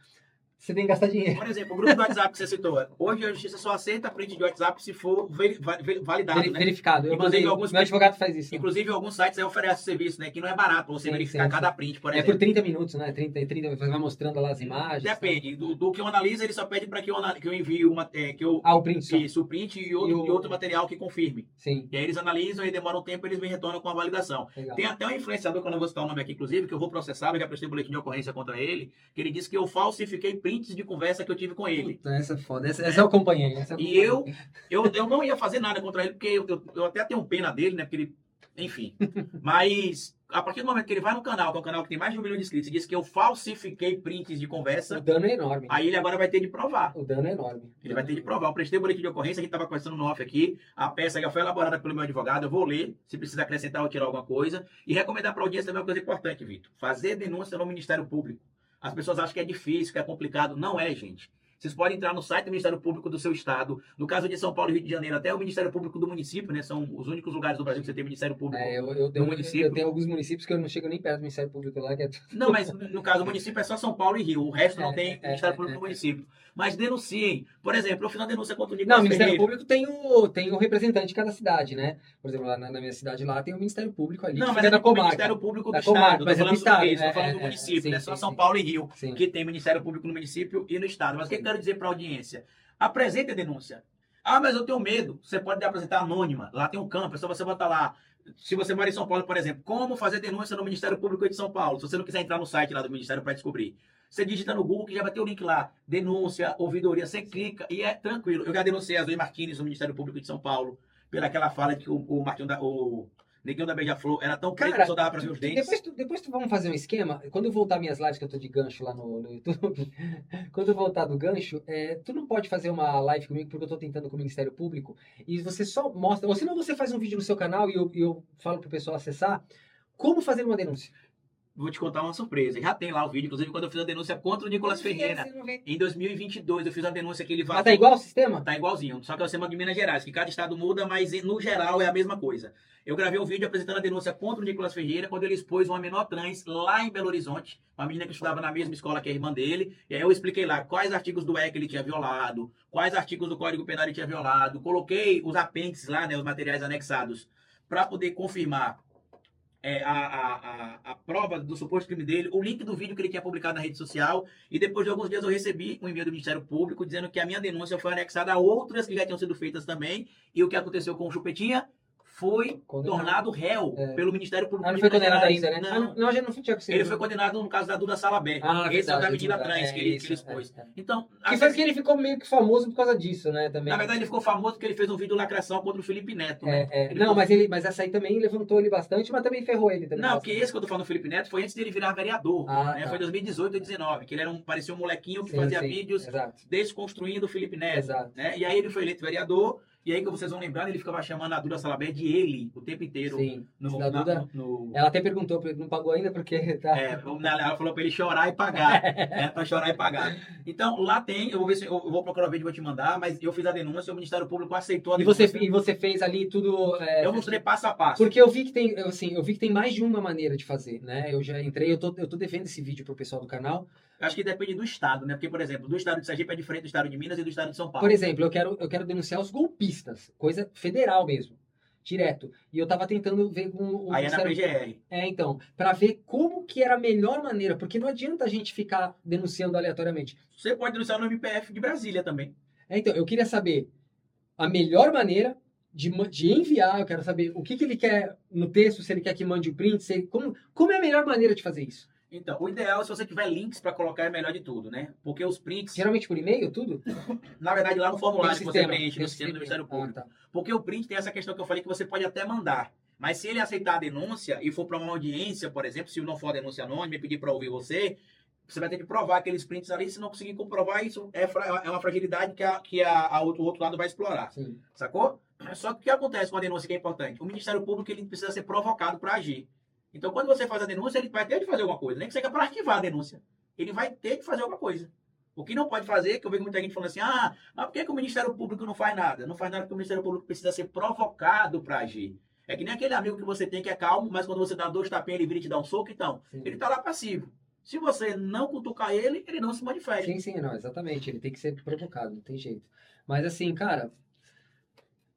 você tem que gastar dinheiro. Por exemplo, o grupo do WhatsApp que você citou. Hoje a justiça só aceita print de WhatsApp se for validado, né? Verificado. Eu Inclusive, mandei, meu advogado faz isso. Inclusive, alguns sites aí oferecem serviço, né? Que não é barato você Sim, verificar sim, cada sim. print, por É exemplo. por 30 minutos, né? 30, você vai mostrando lá as imagens. Depende. Do que eu analiso, ele só pede para que eu envie uma. O print só. Isso, o print e outro material que confirme. Sim. E aí eles analisam e demora um tempo e eles me retornam com a validação. Legal. Tem até um influenciador, que eu não vou citar o nome aqui, inclusive, que eu vou processar, eu já prestei boletim de ocorrência contra ele, que ele disse que eu falsifiquei prints de conversa que eu tive com ele. Puta, essa é foda. Essa eu acompanhei. E eu não ia fazer nada contra ele, porque eu até tenho pena dele, né? Porque ele. Enfim. Mas, a partir do momento que ele vai no canal, que é um canal que tem mais de 1 milhão de inscritos, e diz que eu falsifiquei prints de O conversa, dano é enorme. aí ele agora vai ter de provar. O dano é enorme. Ele vai ter de provar. Eu prestei o boletim de ocorrência, a gente estava conversando no off aqui. A peça já foi elaborada pelo meu advogado. Eu vou ler, se precisa acrescentar ou tirar alguma coisa. E recomendar para a audiência também uma coisa importante, Vitor. Fazer denúncia no Ministério Público. As pessoas acham que é difícil, que é complicado. Não é, gente. Vocês podem entrar no site do Ministério Público do seu estado. No caso de São Paulo e Rio de Janeiro, até o Ministério Público do município, né? São os únicos lugares do Brasil que você tem Ministério Público. Eu tenho alguns municípios que eu não chego nem perto do Ministério Público lá. Que é... Não, mas no caso, o município é só São Paulo e Rio. O resto não tem Ministério Público no município. Mas denunciem. Por exemplo, eu fiz uma denúncia contra o Nicolas Não, o Ministério Ferreira. Público tem o representante de cada cidade, né? Por exemplo, lá na minha cidade lá tem o Ministério Público ali. Não, que mas fica é na o comarca. Ministério Público do Da Estado. comarca, Tô mas é do falando Estado. país, tô falando do município, sim, né? Só sim, São sim. Paulo e Rio, Sim. que tem Ministério Público no município e no Estado. Mas o que eu quero dizer para a audiência? Apresente a denúncia. Ah, mas eu tenho medo. Você pode apresentar anônima. Lá tem um campo, é só você botar lá. Se você mora em São Paulo, por exemplo, como fazer denúncia no Ministério Público de São Paulo? Se você não quiser entrar no site lá do Ministério para descobrir. Você digita no Google que já vai ter o link lá. Denúncia, ouvidoria, você clica e é tranquilo. Eu já denunciei a Zoe Martins no Ministério Público de São Paulo pela aquela fala de que o Neguinho da Beija-Flor era tão preto que só dava para ver os dentes. Depois tu vamos fazer um esquema. Quando eu voltar minhas lives, que eu tô de gancho lá no YouTube, quando eu voltar do gancho, tu não pode fazer uma live comigo, porque eu tô tentando com o Ministério Público, e você só mostra, ou senão você faz um vídeo no seu canal e eu falo pro pessoal acessar como fazer uma denúncia. Vou te contar uma surpresa. Já tem lá o vídeo, inclusive quando eu fiz a denúncia contra o Nicolas Ferreira. Em 2022 eu fiz a denúncia que ele vazou. Mas tá igual o sistema? Tá igualzinho. Só que é o sistema de Minas Gerais, que cada estado muda, mas no geral é a mesma coisa. Eu gravei um vídeo apresentando a denúncia contra o Nicolas Ferreira, quando ele expôs uma menor trans lá em Belo Horizonte, uma menina que estudava na mesma escola que a irmã dele. E aí eu expliquei lá quais artigos do ECA ele tinha violado, quais artigos do Código Penal ele tinha violado. Coloquei os apêndices lá, né, os materiais anexados, para poder confirmar a prova do suposto crime dele, o link do vídeo que ele tinha publicado na rede social, e depois de alguns dias eu recebi um e-mail do Ministério Público dizendo que a minha denúncia foi anexada a outras que já tinham sido feitas também, e o que aconteceu com o Chupetinha? foi Condenado. tornado réu pelo Ministério Público. Ah, não foi de Minas condenado Gerais. ainda, né? Não. Não, já não tinha Ele foi condenado no caso da Duda Salabé. Ah, Esse é o da verdade, mentira Duda. trans que ele expôs. Então, Que às foi vezes, que ele ficou meio que famoso por causa disso, né? Também. na verdade, ele ficou famoso porque ele fez um vídeo de lacração contra o Felipe Neto. Né? Não, mas essa aí também levantou ele bastante, mas também ferrou ele também. Não, porque esse que eu tô falando do Felipe Neto foi antes dele virar vereador. Né? Tá. Foi em 2018 ou 2019, que ele parecia um molequinho que Sim, fazia sim, vídeos exato. desconstruindo o Felipe Neto. Exato. Né? E aí ele foi eleito vereador, e aí que vocês vão lembrar, ele ficava chamando a Duda Salabé de ele o tempo inteiro. Sim. No, Duda, ela até perguntou, não pagou ainda porque tá. Ela falou pra ele chorar e pagar. Pra chorar e pagar. Então, lá tem, eu vou ver se eu vou procurar o vídeo e vou te mandar, mas eu fiz a denúncia, o Ministério Público aceitou a denúncia. E você fez ali tudo. Eu mostrei passo a passo. Porque eu vi que tem, eu vi que tem mais de uma maneira de fazer, né? Eu já entrei, eu tô devendo esse vídeo pro pessoal do canal. Eu acho que depende do estado, né? Porque, por exemplo, do estado de Sergipe é diferente do estado de Minas e do estado de São Paulo. Por exemplo, eu quero denunciar os golpistas, coisa federal mesmo, direto. E eu tava tentando ver com o aí é na PGR. Então, para ver como que era a melhor maneira, porque não adianta a gente ficar denunciando aleatoriamente. Você pode denunciar no MPF de Brasília também. Então, eu queria saber a melhor maneira de enviar, eu quero saber o que ele quer no texto, se ele quer que mande o print, como é a melhor maneira de fazer isso? Então, o ideal é se você tiver links para colocar é melhor de tudo, né? Porque os prints... Geralmente por e-mail, tudo? Na verdade, lá no formulário que você preenche no no sistema do Ministério Público. Tá. Porque o print tem essa questão que eu falei que você pode até mandar. Mas se ele aceitar a denúncia e for para uma audiência, por exemplo, se não for a denúncia anônima e pedir para ouvir você vai ter que provar aqueles prints ali. Se não conseguir comprovar, isso é uma fragilidade que o outro lado vai explorar. Sim. Sacou? Só que o que acontece com a denúncia que é importante? O Ministério Público ele precisa ser provocado para agir. Então, quando você faz a denúncia, ele vai ter de fazer alguma coisa. Nem que seja para arquivar a denúncia. Ele vai ter de fazer alguma coisa. O que não pode fazer, que eu vejo muita gente falando assim, mas por que o Ministério Público não faz nada? Não faz nada porque o Ministério Público precisa ser provocado para agir. É que nem aquele amigo que você tem que é calmo, mas quando você dá 2 tapinhas, ele vira e te dá um soco, então. Sim. Ele tá lá passivo. Se você não cutucar ele, ele não se manifesta. Sim, não, exatamente. Ele tem que ser provocado, não tem jeito. Mas assim, cara...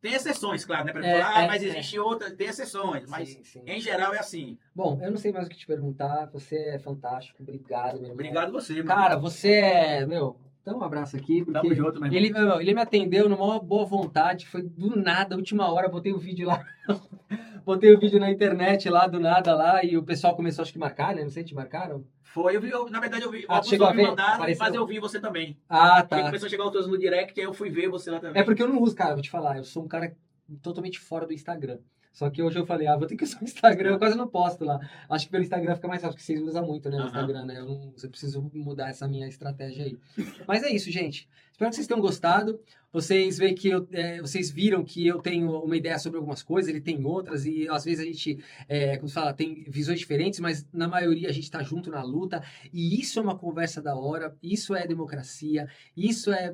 Tem exceções, claro, né? Pra falar, mas existe outra, tem exceções, mas sim. Em geral é assim. Bom, eu não sei mais o que te perguntar, você é fantástico, obrigado, meu irmão. Obrigado você, meu cara, você é, dá um abraço aqui, porque tamo junto, meu irmão. ele me atendeu numa boa vontade, foi do nada, última hora, botei o vídeo lá, botei o vídeo na internet lá, do nada lá, e o pessoal começou, acho que marcar, né? Não sei, te marcaram? Foi, na verdade eu vi. Chegou a ver? Mandaram, mas eu vi você também. Tá. Porque começou a chegar outros no direct, aí eu fui ver você lá também. É porque eu não uso, cara, vou te falar, eu sou um cara totalmente fora do Instagram. Só que hoje eu falei, vou ter que usar o Instagram, eu quase não posto lá. Acho que pelo Instagram fica mais fácil, porque vocês usam muito, né, o Instagram, né? Eu preciso mudar essa minha estratégia aí. Mas é isso, gente. Espero que vocês tenham gostado. Vocês veem que vocês viram que eu tenho uma ideia sobre algumas coisas, ele tem outras, e às vezes a gente, como se fala, tem visões diferentes, mas na maioria a gente tá junto na luta, e isso é uma conversa da hora, isso é democracia, isso é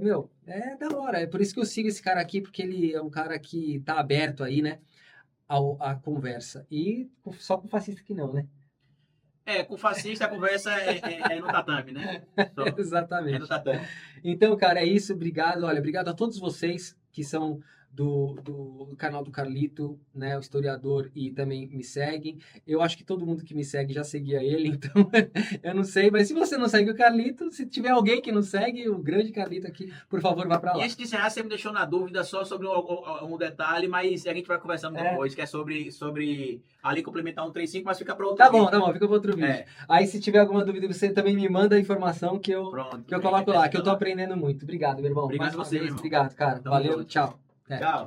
da hora. É por isso que eu sigo esse cara aqui, porque ele é um cara que tá aberto aí, né, a conversa. E só com fascista que não, né? Com fascista a conversa é no tatame, né? Exatamente. É no tatame. Então, cara, é isso. Obrigado. Olha, obrigado a todos vocês que são do canal do Carlito, né, o historiador, e também me seguem. Eu acho que todo mundo que me segue já seguia ele, então eu não sei, mas se você não segue o Carlito, se tiver alguém que não segue, o grande Carlito aqui, por favor, vá pra lá. E antes de encerrar, você me deixou na dúvida só sobre um detalhe, mas a gente vai conversando depois, que é sobre ali complementar 135, mas fica para outro vídeo. Tá bom, fica para outro vídeo. Aí se tiver alguma dúvida, você também me manda a informação que eu coloco lá, que eu tô aprendendo muito. Obrigado, meu irmão. Obrigado a você, meu irmão. Obrigado, cara. Valeu, tchau. Tchau.